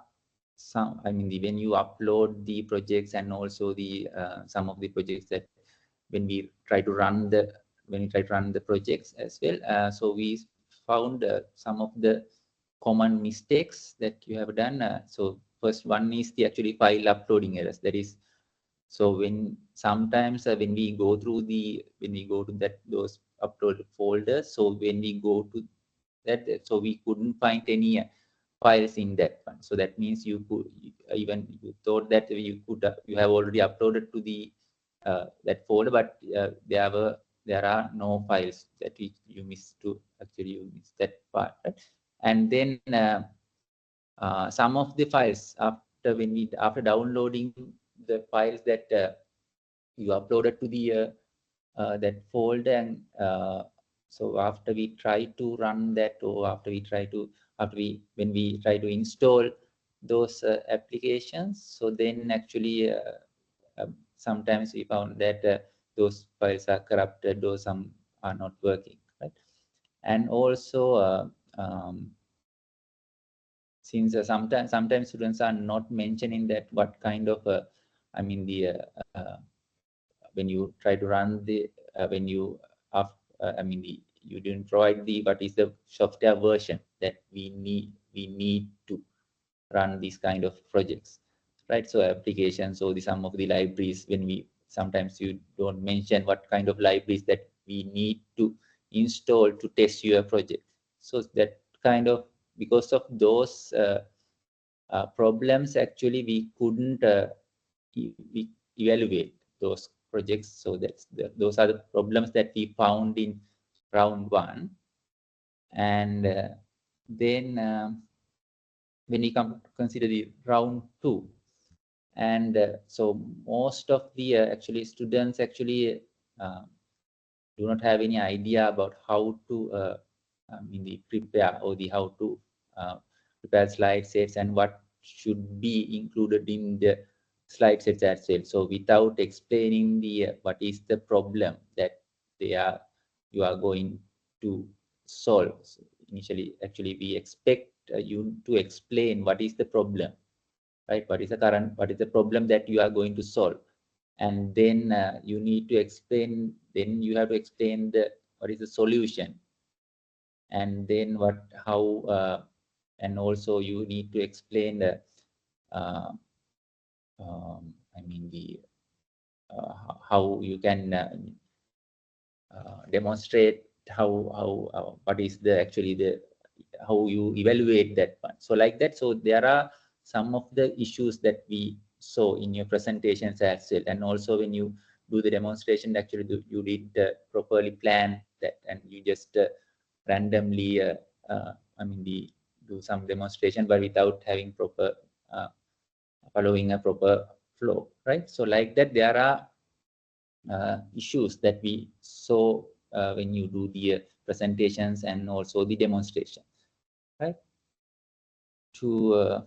some, when you upload the projects, and also the some of the projects that when we try to run the projects as well, so we found some of the common mistakes that you have done. So first one is the actually file uploading errors. That is, so when sometimes when we go to those upload folders, so when we go to that, so we couldn't find any files in that one. So that means you thought that you have already uploaded to the that folder, but there are no files that you missed to actually you missed that part, right? And then some of the files after downloading the files that you uploaded to the that folder, and so after we try to run that, or when we try to install those applications, so then actually sometimes we found that those files are corrupted or some are not working, right? And also since sometimes students are not mentioning that what kind of I mean the when you try to run the when you I mean you didn't provide the what is the software version that we need to run these kind of projects, right? So applications or some of the libraries, when we sometimes you don't mention what kind of libraries that we need to install to test your project. So that kind of, because of those problems, actually we couldn't evaluate those projects. So those are the problems that we found in round one. And then when we come to consider the round two, and so most of the actually students actually do not have any idea about how to prepare or the how to prepare slide sets and what should be included in the slide sets as well. So without explaining the what is the problem that you are going to solve. So initially, actually, we expect you to explain what is the problem, right? What is the problem that you are going to solve, and then you need to explain. Then you have to explain what is the solution, and then and also you need to explain the uh, I mean the how you can demonstrate how what is the actually the how you evaluate that one. So like that, so there are some of the issues that we saw in your presentations as well, and also when you do the demonstration, actually you did properly plan that, and you just randomly do some demonstration but without having proper following a proper flow, right? So like that, there are issues that we saw when you do the presentations and also the demonstration, right? To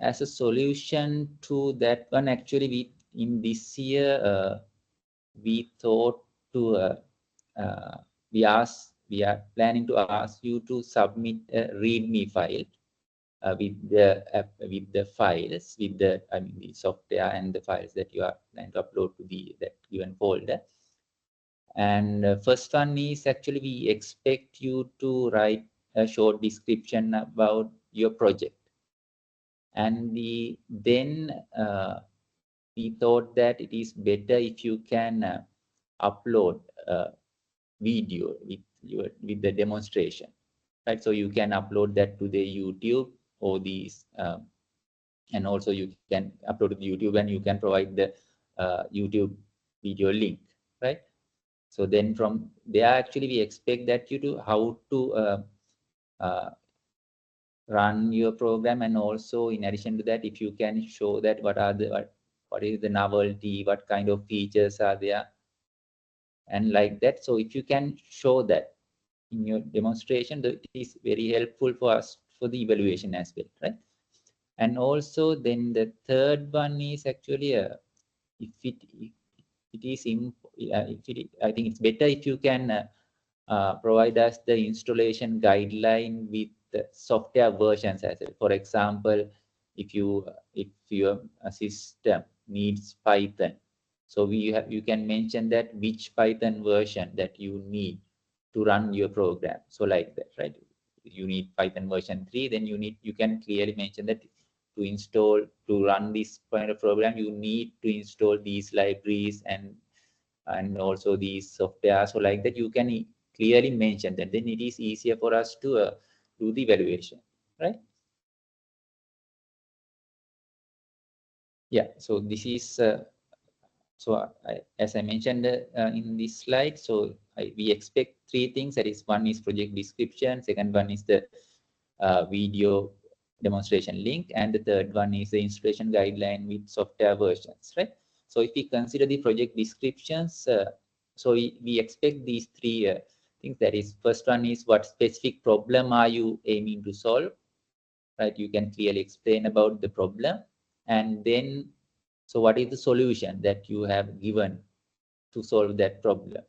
as a solution to that one, actually we in this year we thought to we are planning to ask you to submit a readme file with the files, with the the software and the files that you are planning to upload to that given folder. And first one is actually we expect you to write a short description about your project, and then we thought that it is better if you can upload video with the demonstration, right? So you can upload that to the YouTube or these and also you can upload to the YouTube, and you can provide the YouTube video link, right? So then from there, actually we expect that you to how to run your program, and also in addition to that, if you can show that what is the novelty, what kind of features are there, and like that. So if you can show that in your demonstration, that is very helpful for us for the evaluation as well, right? And also then the third one is actually if it is I think it's better if you can provide us the installation guideline with the software versions as well. For example, if your system needs Python, so you can mention that which Python version that you need to run your program. So like that, right? You need Python version 3, then you can clearly mention that to run this kind of program, you need to install these libraries and also these software. So like that, you can clearly mention that, then it is easier for us to do the evaluation, right? Yeah, so this is as I mentioned in this slide, so we expect three things. That is, one is project description, second one is the video demonstration link, and the third one is the installation guideline with software versions, right? So if we consider the project descriptions, so we expect these three things. That is, first one is what specific problem are you aiming to solve, right? You can clearly explain about the problem. and then so what is the solution that you have given to solve that problem,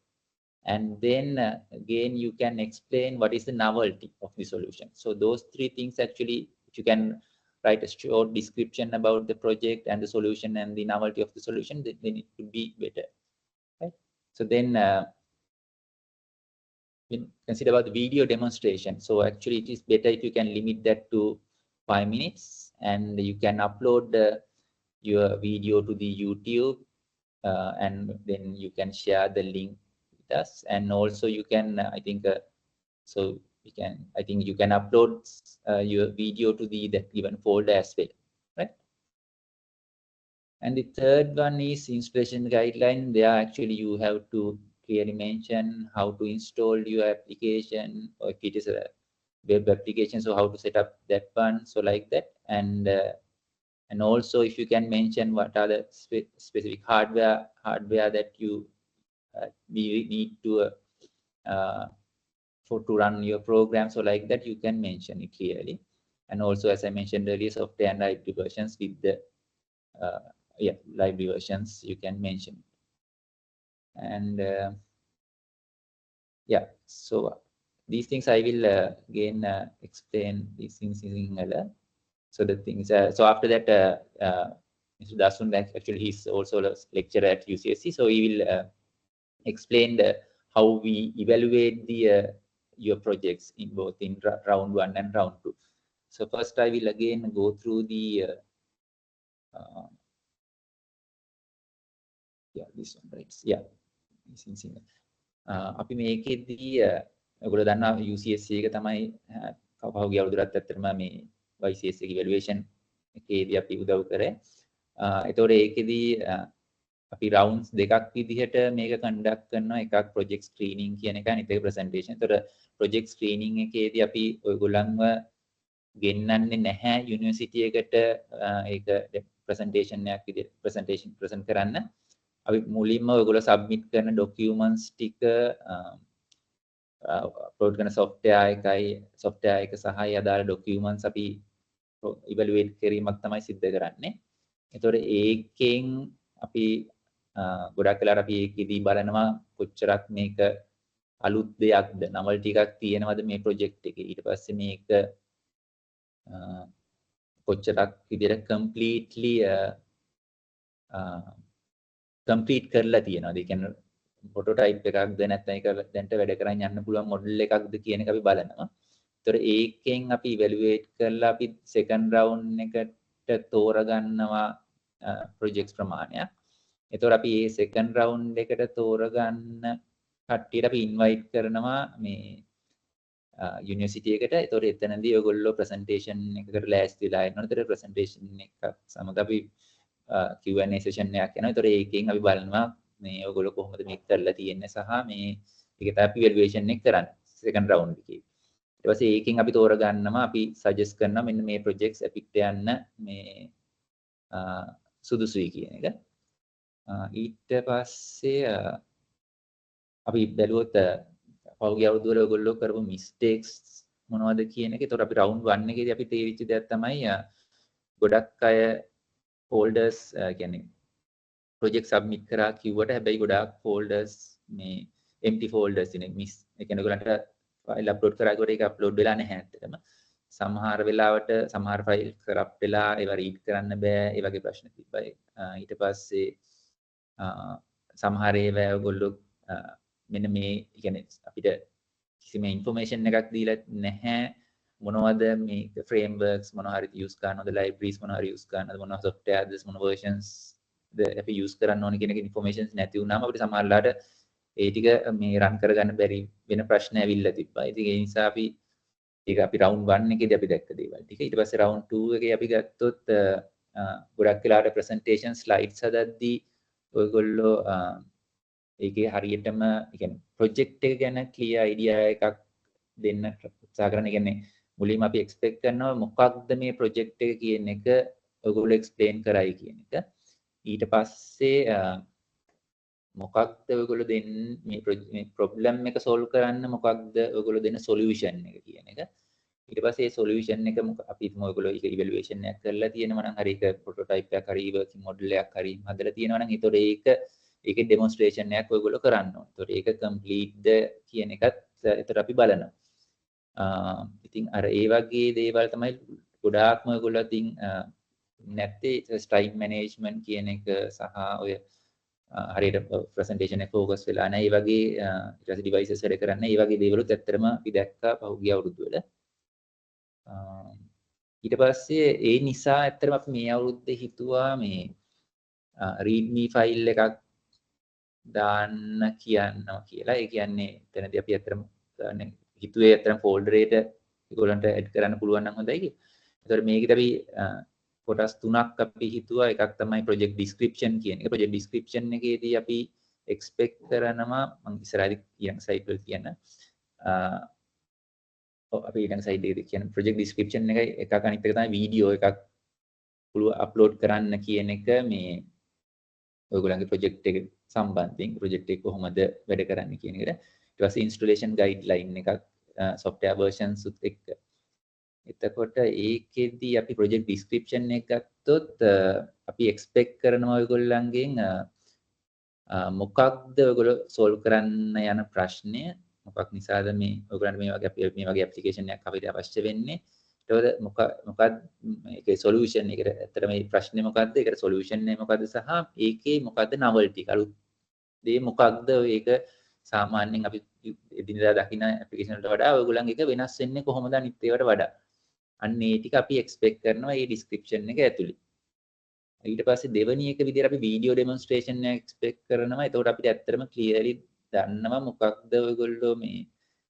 and then again you can explain what is the novelty of the solution. So those three things actually, if you can write a short description about the project and the solution and the novelty of the solution, then it could be better, right? So then consider about the video demonstration. So actually it is better if you can limit that to 5 minutes, and you can upload your video to the YouTube, and then you can share the link with us. And also you can I think you can upload your video to that given folder as well, right? And the third one is installation guideline. There actually you have to clearly mention how to install your application, or if it is a web application, so how to set up that one, so like that. And also if you can mention what are the specific hardware that you we need to to run your program, so like that you can mention it clearly. And also, as I mentioned earlier, software and library versions with the library versions you can mention. And so these things I will again explain these things in Sinhala. So the things so after that Mr. Dasun, actually he's also a lecturer at UCSC, so he will explain how we evaluate the your projects in both in round 1 and round 2. So first I will again go through the this one, right? This in Sinhala. අපි මේකෙදී ඔයගොල්ලෝ දන්නවා UCSC එක තමයි පහුගිය අවුරුද්දට ඇත්තටම මේ YCS එක ඉවැලුවේෂන් එකේදී අපි උදව් කරේ. ඒතකොට ඒකෙදී අපි රවුන්ඩ්ස් දෙකක් විදිහට මේක කන්ඩක්ට් කරනවා. එකක් ප්‍රොජෙක්ට් ස්ක්‍රීනින් කියන එක, අනිත් එක ප්‍රසන්ටේෂන්. ඒතකොට ප්‍රොජෙක්ට් ස්ක්‍රීනින් එකේදී අපි ඔයගොල්ලන්ව ගෙන්නන්නේ නැහැ යුනිවර්සිටි එකට ඒක ප්‍රසන්ටේෂන් එකක් විදිහට ප්‍රසන්ට් කරන්න. අපි මුලින්ම ඔයගොල්ලෝ සබ්මිට් කරන ඩොකියුමන්ට්ස් ටික අප්ලෝඩ් කරන software එක සහ අදාළ ඩොකියුමන්ට්ස් අපි ඉවැලුවේට් කිරීමක් තමයි සිද්ධ කරන්නේ. ඒතකොට ඒකෙන් අපි ගොඩක් වෙලාවට අපි ඒකෙදී බලනවා කොච්චරක් මේක අලුත් දෙයක්ද, novelty එකක් තියෙනවද මේ ප්‍රොජෙක්ට් එකේ. ඊට පස්සේ මේක කොච්චරක් විදිහට කම්ප්ලීට් කරලා තියෙනවද. ඒ කියන්නේ ප්‍රොටෝටයිප් එකක්ද නැත්නම් ඒක දැන්ට වැඩ කරන් යන්න පුළුවන් මොඩල් එකක්ද කියන එක අපි බලනවා. ඒතර ඒකෙන් අපි ඉවැලුවේට් කරලා අපි සෙකන්ඩ් රවුන්ඩ් එකට තෝරගන්නවා ප්‍රොජෙක්ට්ස් ප්‍රමාණයක්. ඒතර අපි මේ සෙකන්ඩ් රවුන්ඩ් එකට තෝරගන්න කට්ටියට අපි ඉන්වයිට් කරනවා මේ යුනිවර්සිටි එකට. ඒතර එතනදී ඔයගොල්ලෝ ප්‍රසන්ටේෂන් එකකට ලෑස්ති වෙලා ඉන්නවා. ඒතර ප්‍රසන්ටේෂන් එකක් සමග අපි Q&A session එකක් යනවා. ඒතර ඒකෙන් අපි බලනවා මේ ඔයගොල්ලෝ කොහොමද මේක කරලා තියෙන්නේ සහ මේ ඒක තමයි අපි evaluation එක කරන්නේ second round එකේ. ඊට පස්සේ ඒකෙන් අපි තෝරගන්නවා, අපි suggest කරනවා මෙන්න මේ projects අපිට යන්න මේ සුදුසුයි කියන එක. ඊට පස්සේ අපි බැලුවොත් පහුගිය අවුරුද්දවල ඔයගොල්ලෝ කරපු mistakes මොනවද කියන එක. ඒතකොට අපි round 1 එකේදී අපි තේරිච්ච දෙයක් තමයි ගොඩක් අය folders කියන්නේ project submit කරා කිව්වට හැබැයි ගොඩාක් folders මේ empty folders ඉන්නේ මිස්. ඒ කියන්නේ ඔයගලන්ට file upload කරා කොට ඒක upload වෙලා නැහැ ඇත්තටම. සමහර වෙලාවට සමහර file corrupt වෙලා ඒවා read කරන්න බෑ. ඒ වගේ ප්‍රශ්න තිබ්බයි. ඊට පස්සේ සමහර ඒවා ඔයගොල්ලෝ මෙන්න මේ කියන්නේ අපිට කිසිම information එකක් දීලා නැහැ. මොනවද මේ frameworks මොනවා හරි use කරනවද, libraries මොනවා හරි use කරනවද, මොනවා softwares මොන versions අපි use කරන්න ඕන කියන එක informations නැති වුණාම අපිට සමහරලාට ඒ ටික මේ run කරගන්න බැරි වෙන ප්‍රශ්න ඇවිල්ලා තිබ්බා. ඉතින් ඒ නිසා අපි ඒක අපි round 1 එකේදී අපි දැක්ක දේවල් ටික. ඊට පස්සේ round 2 එකේ අපි ගත්තොත් ගොඩක් වෙලාවට presentation slides හදද්දී ඔයගොල්ලෝ ඒකේ හරියටම කියන්නේ project එක ගැන clear idea එකක් දෙන්න උත්සාහ කරන. කියන්නේ මුලින්ම අපි expect කරනවා මොකක්ද මේ project එක කියන එක ඔයගොල්ලෝ explain කරයි කියන එක. ඊට පස්සේ මොකක්ද ඔයගොල්ලෝ දෙන්නේ මේ problem එක solve කරන්න මොකක්ද ඔයගොල්ලෝ දෙන solution එක කියන එක. ඊට පස්සේ solution එක අපි හිතමු ඔයගොල්ලෝ ඒක evaluation එකක් කරලා තියෙනවා නම් හරි ඒක prototype එකක් හරි working model එකක් හරි හදලා තියෙනවා නම් ඒතකොට ඒකේ demonstration එකක් ඔයගොල්ලෝ කරන්න ඕනේ. ඒතකොට ඒක complete ද කියන එකත් ඒතකොට අපි බලනවා. ඉතින් අර ඒ වගේ දේවල් තමයි ගොඩාක්ම ඔයගොල්ලෝ ඉතින් නැත්තේ time management කියන එක සහ ඔය හරියට presentation එක focus වෙලා නැහැ. ඒ වගේ ඊට පස්සේ devices වැඩ කරන්නේ. ඒ වගේ දේවලුත් ඇත්තටම අපි දැක්කා පහුගිය අවුරුදු වල. ඊට පස්සේ ඒ නිසා ඇත්තටම අපි මේ අවුරුද්දේ හිතුවා මේ readme file එකක් දාන්න කියනවා කියලා. ඒ කියන්නේ එතනදී අපි ඇත්තටම හිතුවේ ඇත්තටම folder එකට ඒගොල්ලන්ට add කරන්න පුළුවන් නම් හොඳයි කියලා. ඒතකොට මේකෙත් අපි කොටස් තුනක් අපි හිතුවා. එකක් තමයි project description කියන එක. project description එකේදී අපි expect කරනවා මම ඉස්සරහදී කියන site වල කියන අපි ඊළඟ site එකේදී කියන project description එකයි එකක් අනිත් එක තමයි වීඩියෝ එකක් පුළුවන් අප්ලෝඩ් කරන්න කියන එක මේ ඔයගොල්ලන්ගේ project එක සම්බන්ධයෙන් project එක කොහොමද වැඩ කරන්නේ කියන එකට. ඊට පස්සේ installation guideline එකක් software versions උත් එක්ක. එතකොට ඒකෙදී අපි project description එක ගත්තොත් අපි expect කරනවා ඔයගොල්ලන්ගෙන් මොකක්ද ඔයගොල්ලෝ solve කරන්න යන ප්‍රශ්නය මොකක් නිසාද මේ ඔයගොල්ලන්ට මේ වගේ application එකක් අපිට අවශ්‍ය වෙන්නේ. ඒතකොට මොකක්ද මේකේ solution එකට ඇත්තට මේ ප්‍රශ්නේ මොකක්ද ඒකට solution එක මොකක්ද සහ ඒකේ මොකක්ද novelty අලුත් දේ මොකක්ද ඒක සාමාන්‍යයෙන් අපි එදිනදා දකින application වලට වඩා ඔයගොල්ලන්ගේ එක වෙනස් වෙන්නේ කොහොමද අනිත් ඒවාට වඩා. අන්න ඒ ටික අපි expect කරනවා මේ description එක ඇතුලේ. ඊට පස්සේ දෙවෙනි එක විදිහට අපි වීඩියෝ ඩෙමොන්ස්ට්‍රේෂන් එක එක්ස්පෙක්ට් කරනවා. එතකොට අපිට ඇත්තටම ක්ලියර්ලි දන්නවා මොකක්ද ඔයගොල්ලෝ මේ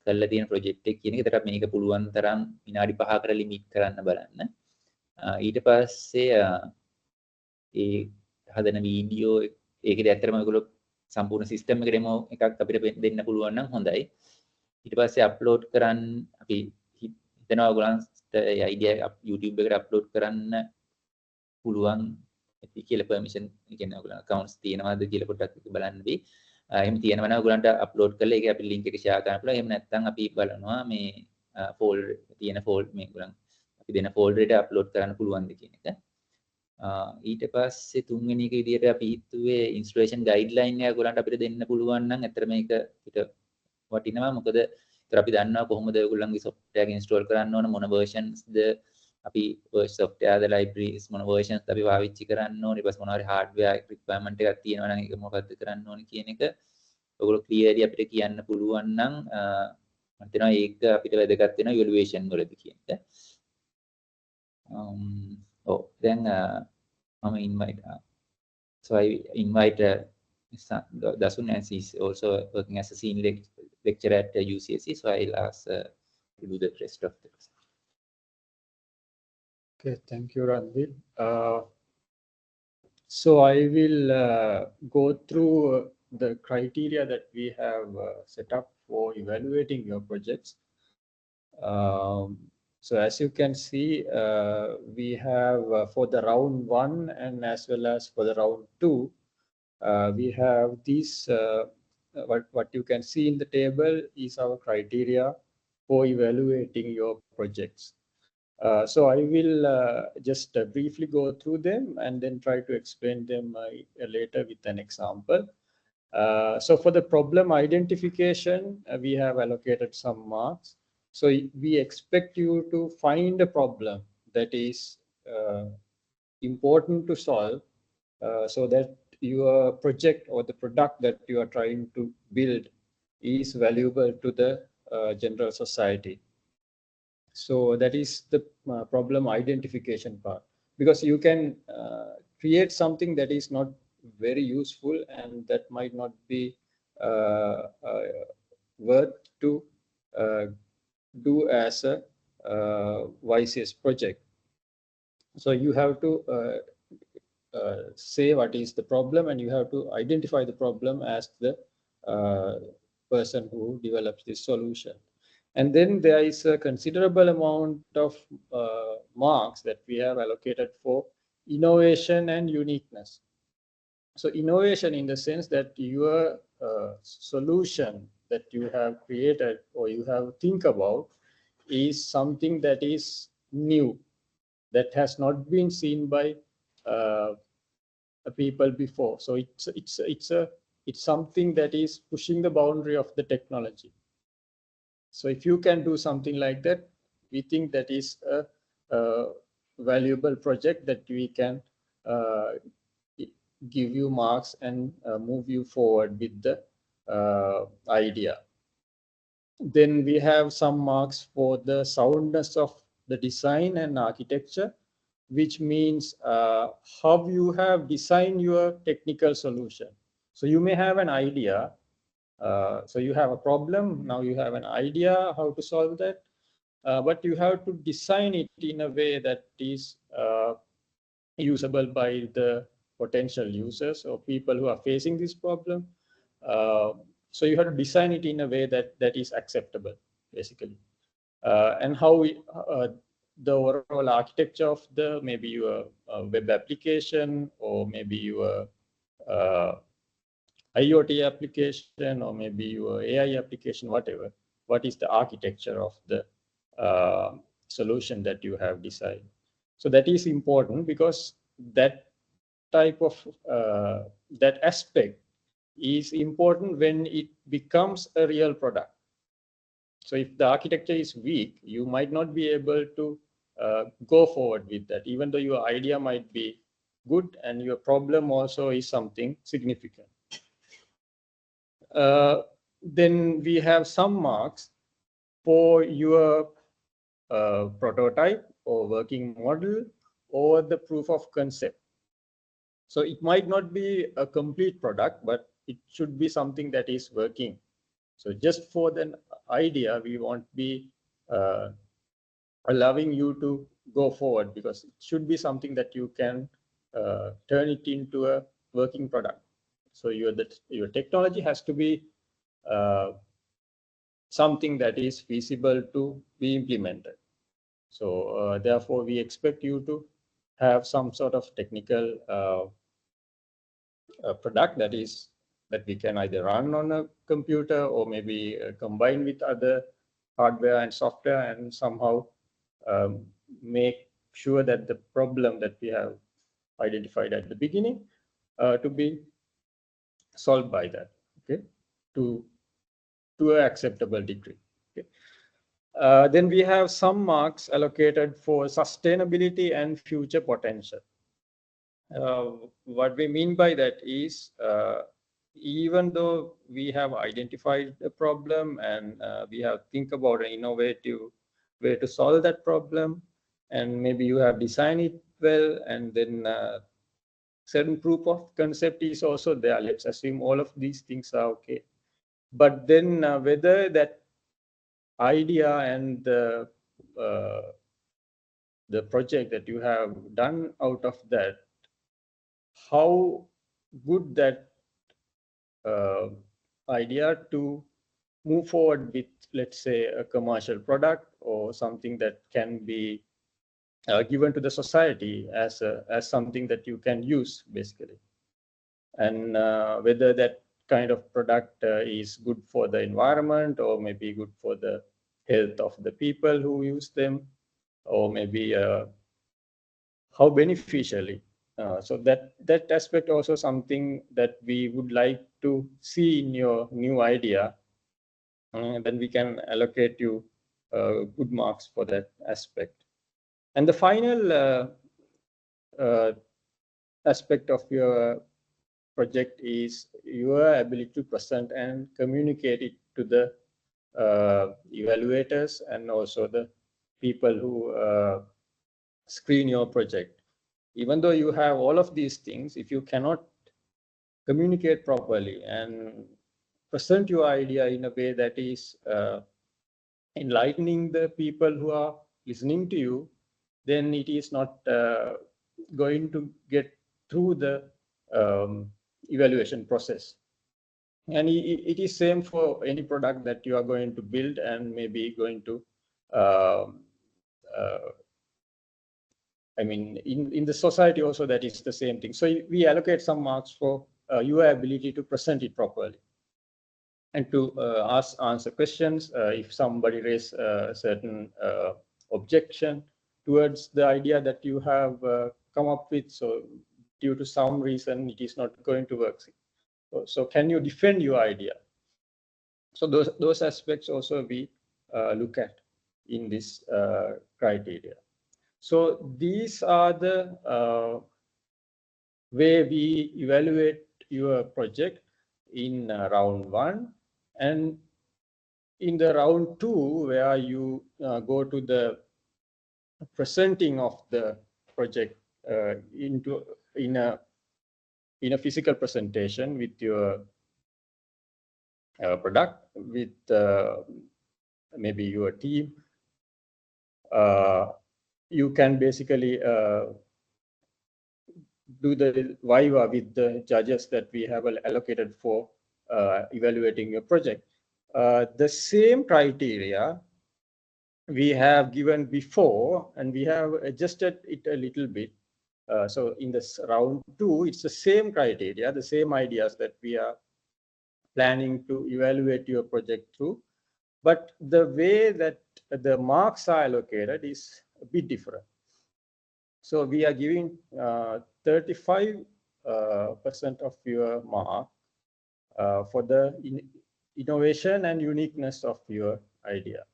කරලා තියෙන ප්‍රොජෙක්ට් එක කියන එක. ඒකට මේක පුළුවන් තරම් විනාඩි 5කට ලිමිට් කරන්න බලන්න. ඊට පස්සේ ඒ හදන වීඩියෝ ඒකේදී ඇත්තටම ඔයගොල්ලෝ සම්පූර්ණ සිස්ටම් එක ඩෙමෝ එකක් අපිට දෙන්න පුළුවන් නම් හොඳයි. ඊට පස්සේ අප්ලෝඩ් කරන්න අපි හිතනවා ඔයගොල්ලන්ට ඒ අයිඩියා YouTube එකට අප්ලෝඩ් කරන්න පුළුවන් ඇති කියලා permission කියන්නේ ඔයගොල්ලන් accounts තියෙනවද කියලා පොඩ්ඩක් බලන්න වෙයි. එහෙම තියෙනවා නම් ඔයගොල්ලන්ට අප්ලෝඩ් කරලා ඒක අපි link එක share කරන්න පුළුවන්. එහෙම නැත්නම් අපි බලනවා මේ folder තියෙන folder මේ ඔයගොල්ලන් අපි දෙන folder එකට අප්ලෝඩ් කරන්න පුළුවන්ද කියන එක. ඊට පස්සේ තුන්වෙනි එක විදිහට අපි හිතුවේ installation guideline එක ඔයගොල්ලන්ට අපිට දෙන්න පුළුවන් නම් ඇත්තට මේක පිට වටිනවා. මොකද ඒතර අපි දන්නවා කොහොමද ඔයගොල්ලන්ගේ software එක install කරන්න ඕන මොන versions-ද අපි software ද libraries මොන versions අපි පාවිච්චි කරන්න ඕනේ ඊපස් මොනවා හරි hardware requirement එකක් තියෙනවා නම් ඒක මොකක්ද කරන්න ඕනේ කියන එක ඔයගොල්ලෝ clearly අපිට කියන්න පුළුවන් නම් මම හිතනවා ඒක අපිට වැදගත් වෙනවා evaluation වලදී කියන එක. Then I'm invite. So I invite Dasun, as he's also working as a senior lecturer at UCSC. So I'll ask to do the rest of the class. Okay, thank you, Ranvir. So I will go through the criteria that we have set up for evaluating your projects. So as you can see, we have for the round 1 and as well as for the round 2, we have these, what you can see in the table is our criteria for evaluating your projects. So I will just briefly go through them and then try to explain them later with an example. So for the problem identification, we have allocated some marks. So we expect you to find a problem that is important to solve so that your project or the product that you are trying to build is valuable to the general society. So that is the problem identification part, because you can create something that is not very useful and that might not be worth to do as a YCS project. So you have to say what is the problem and you have to identify the problem as the person who develops this solution. And then there is a considerable amount of marks that we have allocated for innovation and uniqueness. So innovation in the sense that your solution that you have created or you have think about is something that is new, that has not been seen by people before. So it's something that is pushing the boundary of the technology. So if you can do something like that, we think that is a valuable project that we can give you marks and move you forward with the idea. Then we have some marks for the soundness of the design and architecture, which means how you have designed your technical solution. So you may have an idea. So you have a problem. Now you have an idea how to solve that. But you have to design it in a way that is usable by the potential users or people who are facing this problem. So you have to design it in a way that is acceptable, basically. And how the overall architecture of the maybe your web application or maybe your IoT application or maybe your AI application, whatever. What is the architecture of the solution that you have designed? So that is important because that type of that aspect is important when it becomes a real product. So if the architecture is weak, you might not be able to go forward with that, even though your idea might be good and your problem also is something significant. Then we have some marks for your prototype or working model or the proof of concept. So it might not be a complete product, but it should be something that is working. So just for the idea, we won't be allowing you to go forward because it should be something that you can turn it into a working product. So your technology has to be something that is feasible to be implemented. So therefore, we expect you to have some sort of technical product that we can either run on a computer or maybe combine with other hardware and software and somehow make sure that the problem that we have identified at the beginning to be solved by that, okay, to an acceptable degree. Okay. Then we have some marks allocated for sustainability and future potential. What we mean by that is even though we have identified a problem and we have think about an innovative way to solve that problem, and maybe you have designed it well, and then certain proof of concept is also there. Let's assume all of these things are okay. But then whether that idea and the project that you have done out of that, how good that idea to move forward with, let's say, a commercial product or something that can be given to the society as something that you can use, basically. And whether that kind of product is good for the environment or maybe good for the health of the people who use them, or maybe how beneficially. So that aspect also something that we would like to see in your new idea. Then we can allocate you good marks for that aspect. And the final aspect of your project is your ability to present and communicate it to the evaluators and also the people who screen your project. Even though you have all of these things, if you cannot communicate properly and present your idea in a way that is enlightening the people who are listening to you, then it is not going to get through the evaluation process. And it is same for any product that you are going to build and maybe going to I mean, in the society also, that is the same thing. So we allocate some marks for your ability to present it properly. and to answer questions if somebody raise a certain objection towards the idea that you have come up with. So due to some reason, it is not going to work. So can you defend your idea? So those aspects also we look at in this criteria. So these are the way we evaluate your project in round 1, and in the round 2, where you go to the presenting of the project in a physical presentation with your product, with maybe your team, you can basically do the viva with the judges that we have allocated for evaluating your project. The same criteria we have given before, and we have adjusted it a little bit. So in this round 2, it's the same criteria, the same ideas that we are planning to evaluate your project through. But the way that the marks are allocated is a bit different. So we are giving 35% of your mark for the innovation and uniqueness of your idea.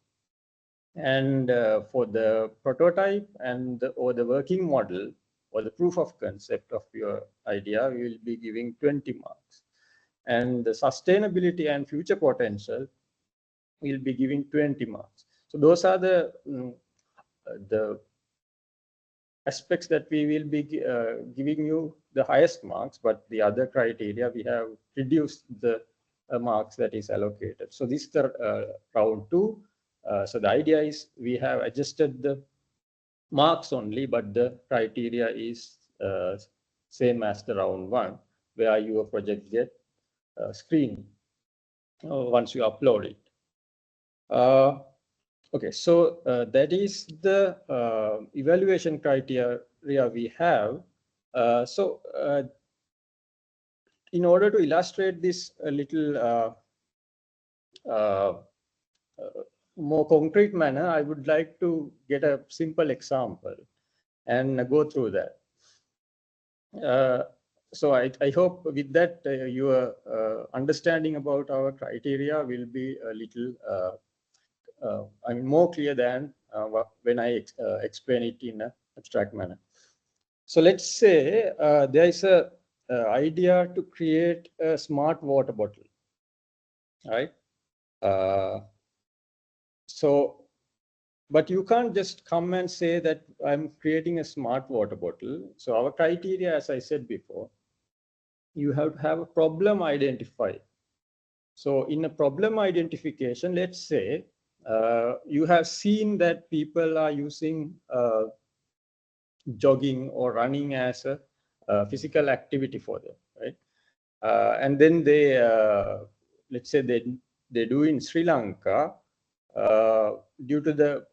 And for the prototype and or the working model or the proof of concept of your idea, we will be giving 20 marks. And the sustainability and future potential will be giving 20 marks. So those are the aspects that we will be giving you the highest marks, but the other criteria we have reduced the marks that is allocated. So this is the round 2. So the idea is we have adjusted the marks only, but the criteria is same as the round 1, where your project get screened once you upload it. Okay, so that is the evaluation criteria we have. So in order to illustrate this a little more concrete manner, I would like to get a simple example and go through that. So I hope with that your understanding about our criteria will be a little I mean more clear than when I explain it in an abstract manner. So let's say there is a idea to create a smart water bottle, right? So, but you can't just come and say that I'm creating a smart water bottle. So our criteria, as I said before, you have to have a problem identified. So in a problem identification, let's say you have seen that people are using jogging or running as a physical activity for them, right? And then they, let's say they do in Sri Lanka, due to the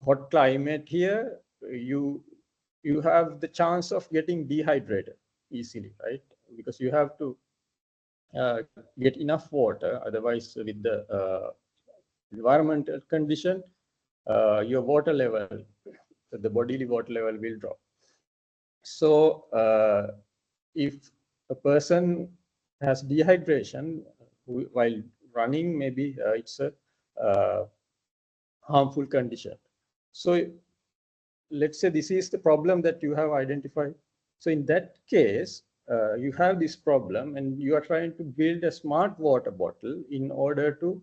hot climate here, you have the chance of getting dehydrated easily, right? Because you have to get enough water, otherwise with the environmental condition, your water level, the bodily water level will drop. So if a person has dehydration while running, maybe it's a harmful condition. So let's say this is the problem that you have identified. So in that case, you have this problem and you are trying to build a smart water bottle in order to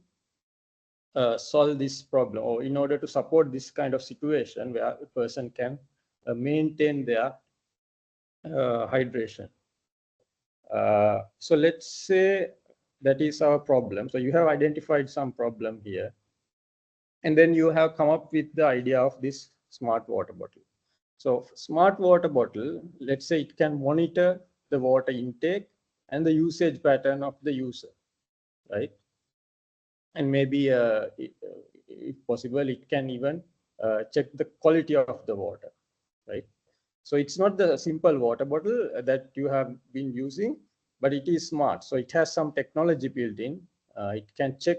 solve this problem, or in order to support this kind of situation where a person can maintain their hydration. So let's say that is our problem. So you have identified some problem here. And then you have come up with the idea of this smart water bottle. So smart water bottle, let's say it can monitor the water intake and the usage pattern of the user, right? And maybe if possible, it can even check the quality of the water, right? So it's not the simple water bottle that you have been using, but it is smart. So it has some technology built in It can check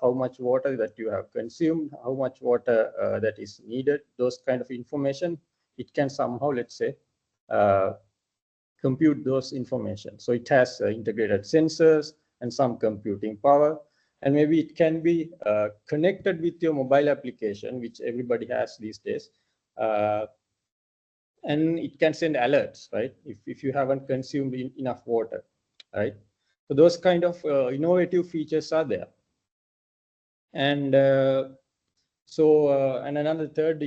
how much water that you have consumed, how much water that is needed, those kind of information. It can somehow, let's say, compute those information. So it has integrated sensors and some computing power. And maybe it can be connected with your mobile application, which everybody has these days. And it can send alerts, right? If you haven't consumed enough water, right? So those kind of innovative features are there. And and another third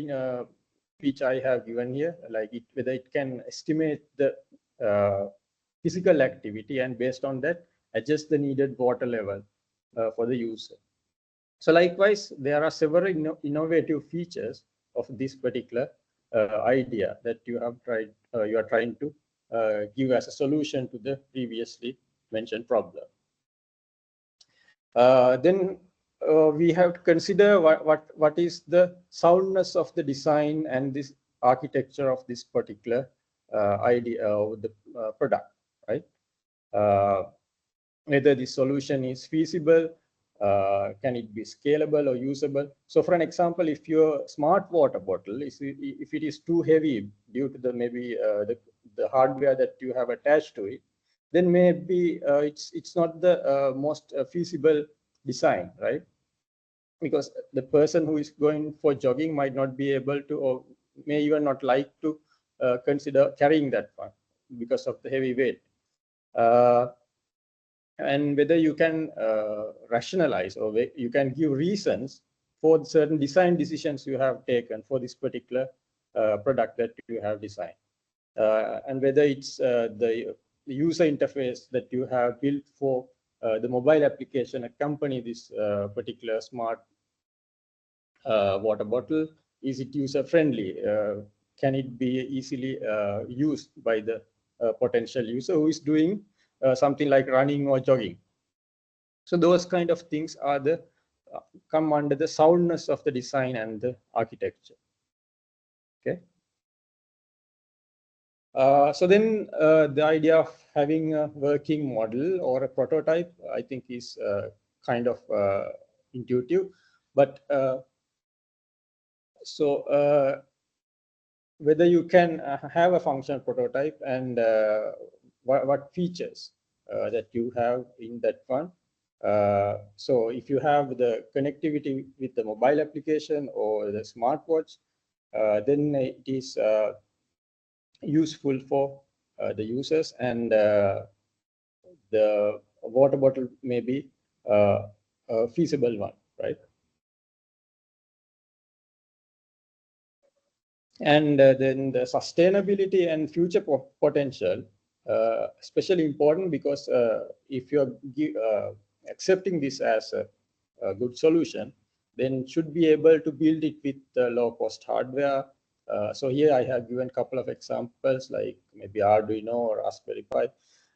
feature I have given here, like whether it can estimate the physical activity and based on that adjust the needed water level for the user. So likewise, there are several innovative features of this particular idea that you have tried, you are trying to give as a solution to the previously mentioned problem. Then we have to consider what is the soundness of the design and this architecture of this particular idea of the product, right? Whether the solution is feasible, can it be scalable or usable? So for an example, if your smart water bottle, if it is too heavy due to the maybe the hardware that you have attached to it, then maybe it's not the most feasible design, right? Because the person who is going for jogging might not be able to, or may even not like to consider carrying that one because of the heavy weight. And whether you can rationalize or you can give reasons for certain design decisions you have taken for this particular product that you have designed. And whether it's the user interface that you have built for the mobile application accompany this particular smart water bottle, is it user friendly? Can it be easily used by the potential user who is doing something like running or jogging? So those kind of things are the come under the soundness of the design and the architecture. Okay. So then the idea of having a working model or a prototype, I think, is kind of intuitive. But whether you can have a functional prototype and what features that you have in that one. So if you have the connectivity with the mobile application or the smartwatch, then it is useful for the users, and the water bottle may be a feasible one, right? And then the sustainability and future potential, especially important because if you're accepting this as a good solution, then should be able to build it with low cost hardware. So here I have given a couple of examples like maybe Arduino or Raspberry Pi,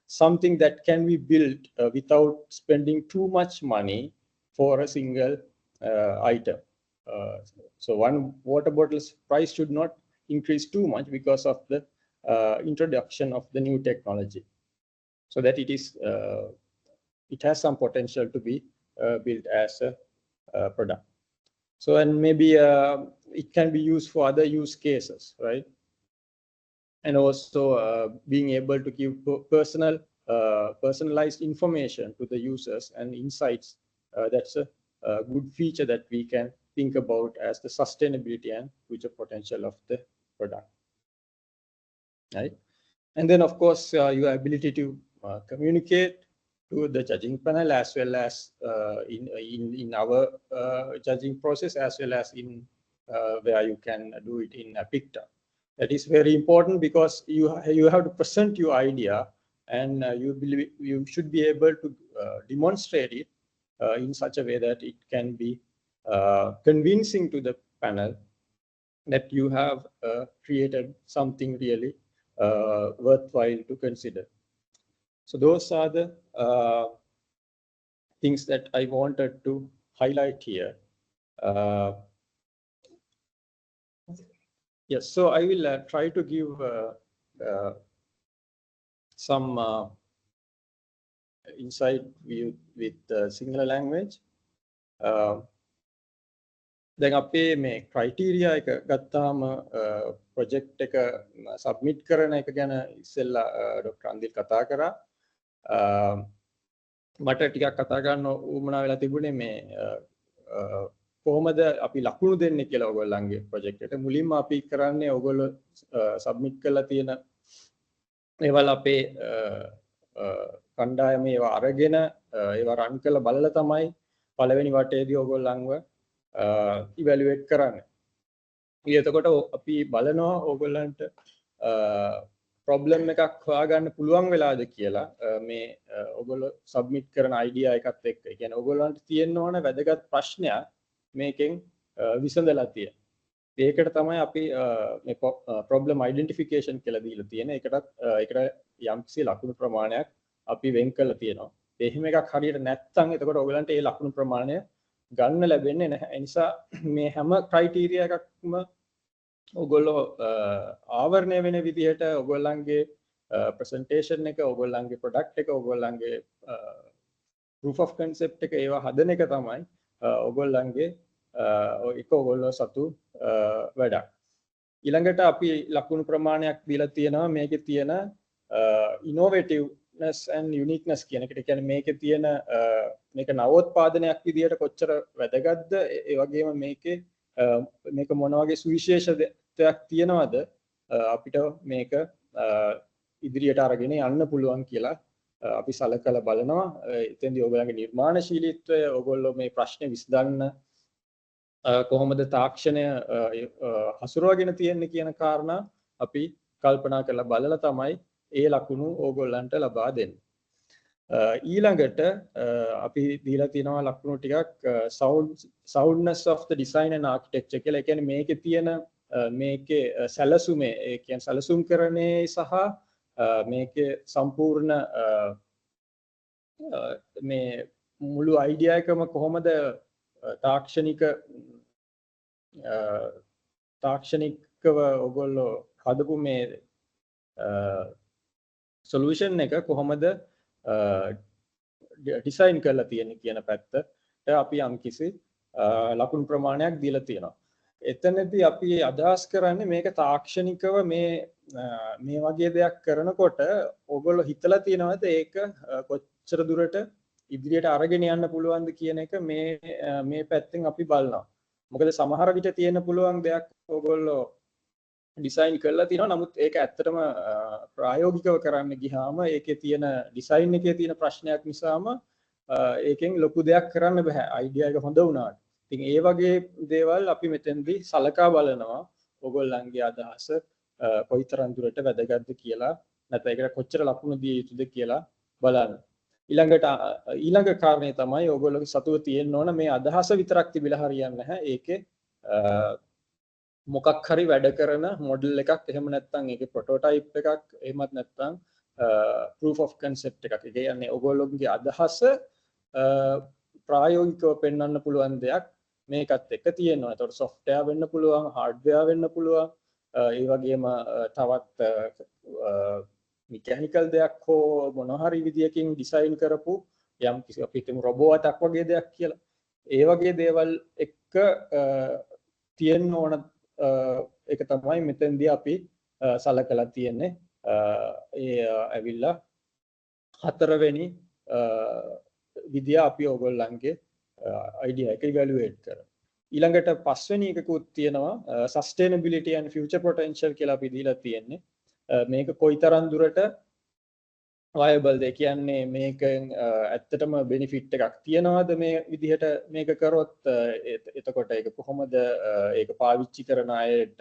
something that can be built without spending too much money for a single item. So one water bottle's price should not increase too much because of the introduction of the new technology, so that it has some potential to be built as a product. So and maybe it can be used for other use cases, right? And also being able to give personalized information to the users and insights. That's a good feature that we can think about as the sustainability and future potential of the product, right? And then of course your ability to communicate to the judging panel as well as in our judging process, as well as in where you can do it in a picture. That is very important because you have to present your idea, and you should be able to demonstrate it in such a way that it can be convincing to the panel that you have created something really worthwhile to consider. So those are the things that I wanted to highlight here. Yes, so I will try to give some inside view with Sinhala language. දැන් අපේ මේ criteria එක ගත්තාම project එක submit කරන එක ගැන ඉස්සෙල්ලා ඩොක්ටර් අන්දිල් කතා කරා. මට ටිකක් කතා කරන්න උවමනා වෙලා තිබුණේ මේ කොහොමද අපි ලකුණු දෙන්නේ කියලා ඔයගොල්ලන්ගේ ප්‍රොජෙක්ට් එකට. මුලින්ම අපි කරන්නේ ඔයගොල්ලෝ සබ්මිට් කරලා තියෙන ඒවල් අපේ කණ්ඩායමේ ඒවා අරගෙන ඒවා රන් කරලා බලලා තමයි පළවෙනි වටේදී ඔයගොල්ලන්ව ඉවැලුවේට් කරන්නේ. එතකොට අපි බලනවා ඔයගොල්ලන්ට ප්‍රොබ්ලම් එකක් හොයාගන්න පුළුවන් වෙලාද කියලා මේ ඔයගොල්ලෝ සබ්මිට් කරන අයිඩියා එකත් එක්ක. ඒ කියන්නේ ඔයගොල්ලන්ට තියෙන්න ඕන වැදගත් ප්‍රශ්නයක් මේකෙන් විසඳලා තියෙන. ඒකට තමයි අපි මේ ප්‍රොබ්ලම් අයිඩෙන්ටිෆිකේෂන් කියලා දීලා තියෙන්නේ. ඒකට යම්කිසි ලකුණු ප්‍රමාණයක් අපි වෙන් කරලා තියෙනවා. එහෙම එකක් හරියට නැත්නම් එතකොට ඔයගොල්ලන්ට ඒ ලකුණු ප්‍රමාණය ගන්න ලැබෙන්නේ නැහැ. ඒ නිසා මේ හැම ක්‍රයිටීරියා එකක්ම ඔයගොල්ලෝ ආවරණය වෙන විදිහට ඔයගොල්ලන්ගේ ප්‍රසන්ටේෂන් එක, ඔයගොල්ලන්ගේ ප්‍රොඩක්ට් එක, ඔයගොල්ලන්ගේ proof of concept එක ඒවා හදන එක තමයි ඔයගොල්ලන්ගේ ඔයගොල්ලෝ සතු වැඩක්. ඊළඟට අපි ලකුණු ප්‍රමාණයක් දීලා තියෙනවා මේකේ තියෙන innovativeness and uniqueness කියන එකට. ඒ කියන්නේ මේකේ තියෙන මේක නවෝත්පාදනයක් විදිහට කොච්චර වැදගත්ද, ඒ වගේම මේක මොන වගේ සුවිශේෂත්වයක් තියෙනවද අපිට මේක ඉදිරියට අරගෙන යන්න පුළුවන් කියලා අපි සලකලා බලනවා. එතෙන්දී ඔයගොල්ලන්ගේ නිර්මාණශීලීත්වය, ඔයගොල්ලෝ මේ ප්‍රශ්නේ විසඳන්න කොහොමද තාක්ෂණය හසුරුවගෙන තියෙන්නේ කියන කාරණා අපි කල්පනා කරලා බලලා තමයි ඒ ලකුණු ඕගොල්ලන්ට ලබා දෙන්නේ. ඊළඟට අපි දීලා තියෙනවා ලකුණු ටිකක් soundness of the design and architecture කියලා. ඒ කියන්නේ මේකේ තියෙන මේකේ සැලසුමේ, ඒ කියන්නේ සැලසුම්කරණයේ සහ මේකේ සම්පූර්ණ මේ මුළු අයිඩියා එකම කොහොමද තාක්ෂණිකව ඔයගොල්ලෝ හදපු මේ සොලියුෂන් එක කොහොමද ඩිසයින් කරලා තියෙන්නේ කියන පැත්තට අපි යම්කිසි ලකුණු ප්‍රමාණයක් දීලා තියෙනවා. එතනදී අපි අදහස් කරන්නේ මේක තාක්ෂණිකව මේ වගේ දෙයක් කරනකොට ඔයගොල්ලෝ හිතලා තියෙනවද ඒක කොච්චර දුරට ඉදිරියට අරගෙන යන්න පුළුවන්ද කියන එක මේ පැත්තෙන් අපි බලනවා. මොකද සමහර විට තියෙන පුළුවන් දෙයක් ඔයගොල්ලෝ ඩිසයින් කරලා තියෙනවා, නමුත් ඒක ඇත්තටම ප්‍රායෝගිකව කරන්න ගියාම ඒකේ තියෙන ඩිසයින් එකේ තියෙන ප්‍රශ්නයක් නිසාම ඒකෙන් ලොකු දෙයක් කරන්න බෑ අයිඩියා එක හොඳ වුණාට. ඉතින් ඒ වගේ දේවල් අපි මෙතෙන්දී සලකා බලනවා ඔයගොල්ලන්ගේ අදහස කොයිතරම් දුරට වැදගත්ද කියලා, නැත්නම් ඒකට කොච්චර ලකුණු දිය යුතුද කියලා බලන්න. ඊළඟ කාරණේ තමයි ඔයගොල්ලෝගේ සතුව තියෙන්න ඕන මේ අදහස විතරක් තිබිලා හරියන්නේ නැහැ. ඒකේ මොකක් හරි වැඩ කරන මොඩල් එකක්, එහෙම නැත්නම් ඒකේ ප්‍රොටෝටයිප් එකක්, එහෙමත් නැත්නම් proof of concept එකක්. ඒ කියන්නේ ඔයගොල්ලෝගේ අදහස ප්‍රායෝගිකව පෙන්වන්න පුළුවන් දෙයක් මේකත් එක්ක තියෙනවා. ඒතකොට software වෙන්න පුළුවන්, hardware වෙන්න පුළුවන්, ඒ වගේම තවත් mechanical දෙයක් හෝ මොන හරි විදියකින් ඩිසයින් කරපු යම් කිසි අපි හිතමු රොබෝ අතක් වගේ දෙයක් කියලා. ඒ වගේ දේවල් එක්ක තියෙන්න ඕන ඒක තමයි මෙතෙන්දී අපි සලකලා තියෙන්නේ. ඒ ඇවිල්ලා හතරවෙනි විදිය අපි ඔයගොල්ලන්ගේ අයිඩියා එක ඉවැලුවේට් කරනවා. ඊළඟට පස්වෙනි එකකුත් තියෙනවා sustainability and future potential කියලා අපි දීලා තියෙන්නේ. මේක කොයිතරම් දුරට viable ද, කියන්නේ මේකෙන් ඇත්තටම benefit එකක් තියනවාද මේ විදිහට මේක කරොත්, එතකොට ඒක කොහොමද ඒක පාවිච්චි කරන අයට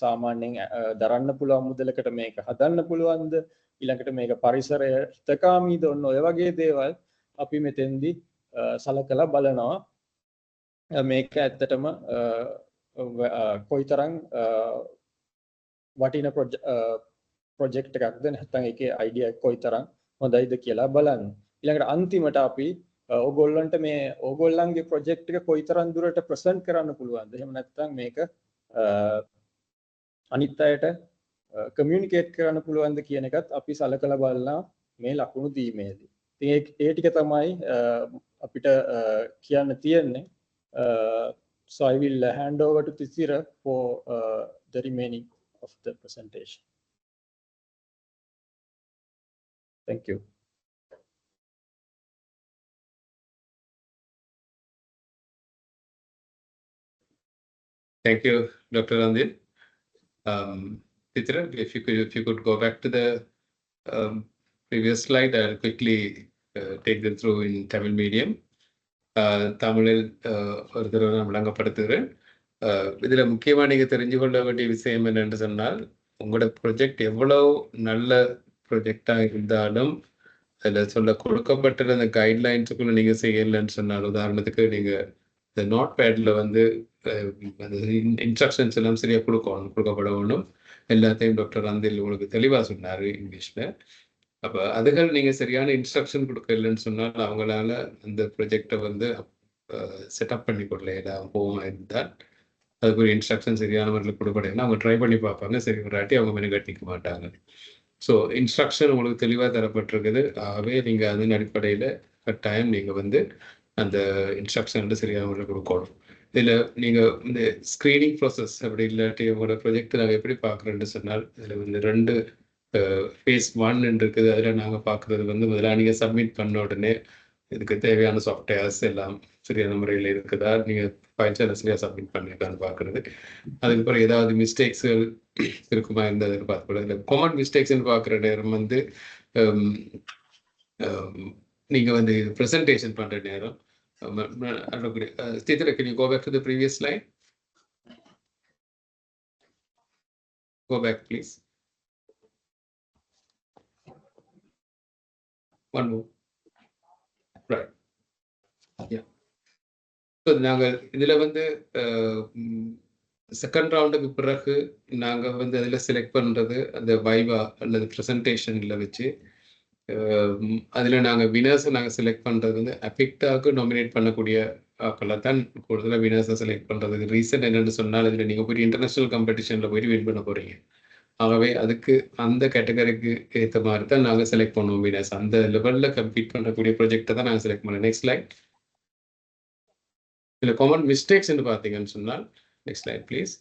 සාමාන්‍යයෙන් දරන්න පුළුවන් මුදලකට මේක හදන්න පුළුවන්ද, ඊළඟට මේක පරිසරය හිතකාමීද, ඔන්න ඔය වගේ දේවල් අපි මෙතෙන්දී සලකලා බලනවා. මේක ඇත්තටම කොයිතරම් වටින ප්‍රොජෙක්ට් එකක්ද, නැත්නම් ඒකේ අයිඩියා එක කොයිතරම් හොඳයිද කියලා බලන්න. ඊළඟට අන්තිමට අපි ඕගොල්ලන්ට මේ ඕගොල්ලන්ගේ ප්‍රොජෙක්ට් එක කොයිතරම් දුරට ප්‍රසන්ට් කරන්න පුළුවන්ද, එහෙම නැත්නම් මේක අනිත් අයට කමියුනිකේට් කරන්න පුළුවන්ද කියන එකත් අපි සලකලා බලනවා මේ ලකුණු දීමේදී. ඉතින් ඒ ටික තමයි අපිට කියන්න තියෙන්නේ. So I will hand over to Tisira for the remaining of the presentation. Thank you. Thank you, Dr. Randil. Tisira, if you could go back to the previous slide, I'll quickly take them through in Tamil medium. தமிழில் ஒரு தடவை நான் விளங்கப்படுத்துகிறேன். இதில் முக்கியமாக நீங்கள் தெரிஞ்சு கொள்ள வேண்டிய விஷயம் என்னென்று சொன்னால், உங்களோட ப்ரொஜெக்ட் எவ்வளவு நல்ல ப்ரொஜெக்டாக இருந்தாலும் அதில் சொல்ல கொடுக்கப்பட்ட அந்த கைட்லைன்ஸுக்குள்ள நீங்கள் செய்யலைன்னு சொன்னால், உதாரணத்துக்கு நீங்கள் இந்த நோட் பேடில் வந்து அந்த இன்ஸ்ட்ரக்ஷன்ஸ் எல்லாம் சரியாக கொடுக்கப்பட வேணும். எல்லாத்தையும் டாக்டர் அந்தில் உங்களுக்கு தெளிவாக சொன்னார் இங்கிலீஷில். அப்போ அதுகள் நீங்கள் சரியான இன்ஸ்ட்ரக்ஷன் கொடுக்கலன்னு சொன்னால் அவங்களால அந்த ப்ரொஜெக்டை வந்து செட்டப் பண்ணி கொள்ளல போகமா இருந்தால் அதுக்குரிய இன்ஸ்ட்ரக்ஷன் சரியான முறையில் கொடுக்கலைன்னா அவங்க ட்ரை பண்ணி பார்ப்பாங்க, சரி வராட்டி அவங்க மெனு கட்டிக்க மாட்டாங்க. ஸோ இன்ஸ்ட்ரக்ஷன் உங்களுக்கு தெளிவாக தரப்பட்டிருக்குது. ஆகவே நீங்கள் அதன் அடிப்படையில் கட்டாயம் நீங்கள் வந்து அந்த இன்ஸ்ட்ரக்ஷன் வந்து சரியான முறையில் கொடுக்கணும். இதில் நீங்கள் இந்த ஸ்க்ரீனிங் ப்ராசஸ் அப்படி இல்லாட்டி உங்களோட ப்ரொஜெக்ட் நாங்கள் எப்படி பார்க்குறேன்னு சொன்னால், இதில் வந்து 2 phase 1 இருக்குது. அதில் நாங்கள் பார்க்குறது வந்து முதல்ல நீங்கள் சப்மிட் பண்ண உடனே இதுக்கு தேவையான சாஃப்ட்வேர்ஸ் எல்லாம் சரியான முறையில் இருக்குதா, நீங்கள் ஃபைல்ஸ் எல்லாம் சரியாக சப்மிட் பண்ணியிருக்கான்னு பார்க்குறது. அதுக்கப்புறம் ஏதாவது மிஸ்டேக்ஸுகள் இருக்குமா இருந்தது பார்க்கக்கூடாது. இல்லை காமன் மிஸ்டேக்ஸ்ன்னு பார்க்குற நேரம் வந்து நீங்கள் வந்து ப்ரெசன்டேஷன் பண்ணுற நேரம். Stithira, can you go back to the previous slide? Go back, please. One more. Right. Yeah. So நாங்கள் இதில் வந்து செகண்ட் ரவுண்டுக்கு பிறகு நாங்கள் வந்து அதில் செலக்ட் பண்ணுறது அந்த வைவா அல்லது ப்ரெசன்டேஷனில் வச்சு அதில் நாங்கள் வினர்ஸை நாங்கள் செலக்ட் பண்ணுறது வந்து அஃபிக்டாவுக்கு நாமினேட் பண்ணக்கூடிய ஆக்கெல்லாம் தான் கூடுதலாக வினர்ஸை செலக்ட் பண்ணுறதுக்கு ரீசன் என்னென்னு சொன்னால், இதில் நீங்கள் போய்ட்டு இன்டர்நேஷ்னல் காம்படிஷனில் போய்ட்டு வின் பண்ண போகிறீங்க. ஆகவே அதுக்கு அந்த கேட்டகரிக்கு ஏற்ற மாதிரி தான் நாங்கள் செலக்ட் பண்ணுவோம் வினர்ஸ். அந்த லெவலில் கம்ப்ளீட் பண்ணக்கூடிய ப்ராஜெக்டை தான் நாங்கள் செலக்ட் பண்ணுவோம். Next slide. இதில் காமன் மிஸ்டேக்ஸ்ன்னு பார்த்தீங்கன்னு சொன்னால், நெக்ஸ்ட் ஸ்லைட் ப்ளீஸ்.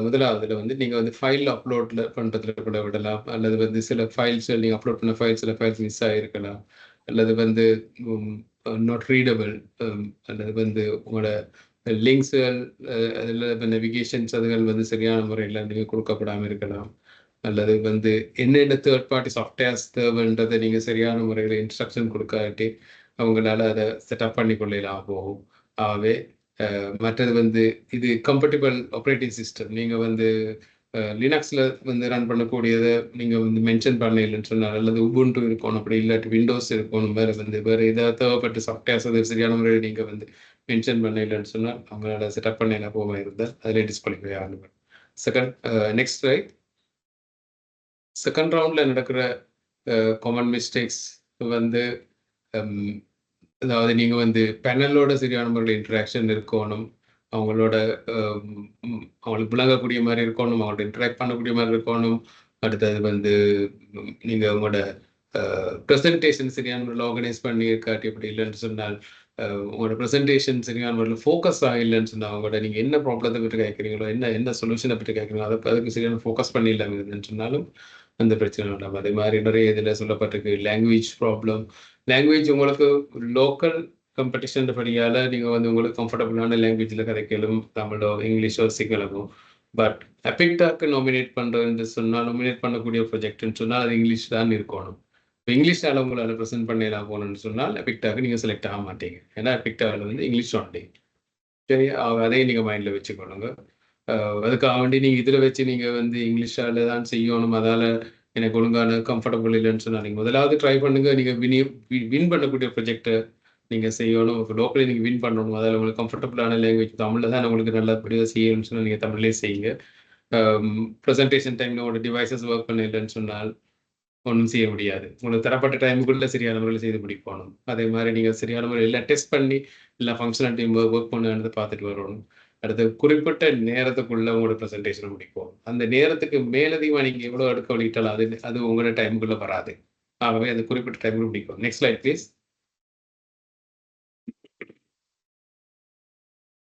முதலாவதுல வந்து நீங்கள் வந்து ஃபைல் அப்லோட்ல பண்ணுறதுல கூட விடலாம், அல்லது வந்து சில ஃபைல்ஸ் நீங்கள் அப்லோட் பண்ண சில ஃபைல்ஸ் மிஸ் ஆகிருக்கலாம், அல்லது வந்து நாட் ரீடபிள், அல்லது வந்து உங்களோட லிங்க்ஸுகள் அதில் நேவிகேஷன்ஸ் அதுகள் வந்து சரியான முறையில் நீங்கள் கொடுக்கப்படாமல் இருக்கலாம், அல்லது வந்து என்னென்ன தேர்ட் பார்ட்டி சாஃப்ட்வேர்ஸ் தேவைன்றதை நீங்கள் சரியான முறையில் இன்ஸ்ட்ரக்ஷன் கொடுக்காட்டி அவங்களால அதை செட்டப் பண்ணி கொள்ளலாம் போகும். ஆகவே மற்றது வந்து இது கம்பேட்டிபிள் ஆப்ரேட்டிங் சிஸ்டம், நீங்கள் வந்து லினக்ஸில் வந்து ரன் பண்ணக்கூடியதை நீங்கள் வந்து மென்ஷன் பண்ணலைன்னு சொன்னால், அல்லது உபுண்டு இருக்கணும், அப்படி இல்லாட்டி விண்டோஸ் இருக்கணும், வேறு ஏதாவது தேவைப்பட்ட சாஃப்ட்வேர்ஸ் அது சரியான முறையில் நீங்கள் வந்து மென்ஷன் பண்ணலைன்னு சொன்னால் அவங்களால செட்டப் பண்ண போகாமல் இருந்தால் அதில் டிஸ்குவாலிஃபை ஆகணும். Next right. செகண்ட் ரவுண்டில் நடக்கிற காமன் மிஸ்டேக்ஸ் வந்து அதாவது நீங்கள் வந்து பேனலோட சரியான முறையில் இன்ட்ராக்ஷன் இருக்கணும், அவங்களோட அவங்களுக்கு விளங்கக்கூடிய மாதிரி இருக்கணும், அவங்களோட இன்ட்ராக்ட் பண்ணக்கூடிய மாதிரி இருக்கணும். அடுத்தது வந்து நீங்கள் உங்களோட ப்ரெசன்டேஷன் சரியான முறையில் ஆர்கனைஸ் பண்ணி இருக்காட்டி அப்படி இல்லைன்னு சொன்னால், உங்களோட ப்ரெசன்டேஷன் சரியான முறையில் ஃபோக்கஸ் ஆகில்லைன்னு சொன்னால், அவங்களோட நீங்கள் என்ன ப்ராப்ளத்தை பற்றி கேட்குறீங்களோ, என்ன சொல்யூஷனை பற்றி கேட்குறீங்களோ அதுக்கு சரியான ஃபோக்கஸ் பண்ணி இல்லாமல் சொன்னாலும் அந்த பிரச்சனை வேண்டாம். அதே மாதிரி நிறைய இதில் சொல்லப்பட்டிருக்கு லாங்குவேஜ் ப்ராப்ளம். லாங்குவேஜ் உங்களுக்கு லோக்கல் காம்படிஷன் படியால் நீங்கள் வந்து உங்களுக்கு கம்ஃபர்டபுளான லாங்குவேஜில் கிடைக்கலும், தமிழோ இங்கிலீஷோ சிங்களமோ. பட் அஃபிக்டாக்கு நாமினேட் பண்ணுறதுன்னு சொன்னால், நாமினேட் பண்ணக்கூடிய ப்ரொஜெக்ட்னு சொன்னால் அது இங்கிலீஷ் தான் இருக்கணும். இப்போ இங்கிலீஷால் உங்களால் ப்ரெசென்ட் பண்ணலாம் போகணும்னு சொன்னால் அஃபிக்டாக்கு நீங்கள் செலக்ட் ஆக மாட்டீங்க. ஏன்னா அஃபிக்டாவில் வந்து இங்கிலீஷ் ஒன்லி. சரி, அதையும் நீங்கள் மைண்டில் வச்சுக்கொள்ளுங்க. அதுக்காக வேண்டி நீங்கள் இதில் வச்சு நீங்கள் வந்து இங்கிலீஷால் தான் செய்யணும், அதால் எனக்கு ஒழுங்கான கம்ஃபர்டபுள் இல்லைன்னு சொன்னால் நீங்கள் முதலாவது ட்ரை பண்ணுங்கள். நீங்கள் வின் பண்ணக்கூடிய ப்ரொஜெக்டை நீங்கள் செய்யணும். இப்போ லோக்கலி நீங்கள் வின் பண்ணணும், அதில் உங்களுக்கு கம்ஃபர்டபுளான லாங்குவேஜ் தமிழில் தான் உங்களுக்கு நல்லபடியாக செய்யணும்னு சொன்னால் நீங்கள் தமிழ்லேயே செய்யுங்க. ப்ரெசன்டேஷன் டைமில் உங்களோட டிவைசஸ் ஒர்க் பண்ண இல்லைன்னு சொன்னால் ஒன்றும் செய்ய முடியாது. உங்களுக்கு தரப்பட்ட டைமுக்குள்ளே சரியான முறையில் செய்து முடிக்கணும். அதே மாதிரி நீங்கள் சரியான முறையில் எல்லாம் டெஸ்ட் பண்ணி எல்லா ஃபங்க்ஷனாலிட்டியும் ஒர்க் பண்ணுறது பார்த்துட்டு வரணும். அடுத்து குறிப்பிட்ட நேரத்துக்குள்ளே உங்களோட ப்ரெசன்டேஷனை முடிப்போம். அந்த நேரத்துக்கு மேலதிகமாக நீங்கள் எவ்வளோ எடுக்க வழிட்டாலும் அது உங்களோட டைமுக்குள்ளே வராது. ஆகவே அது குறிப்பிட்ட டைம் பிடிக்கும். Next slide please.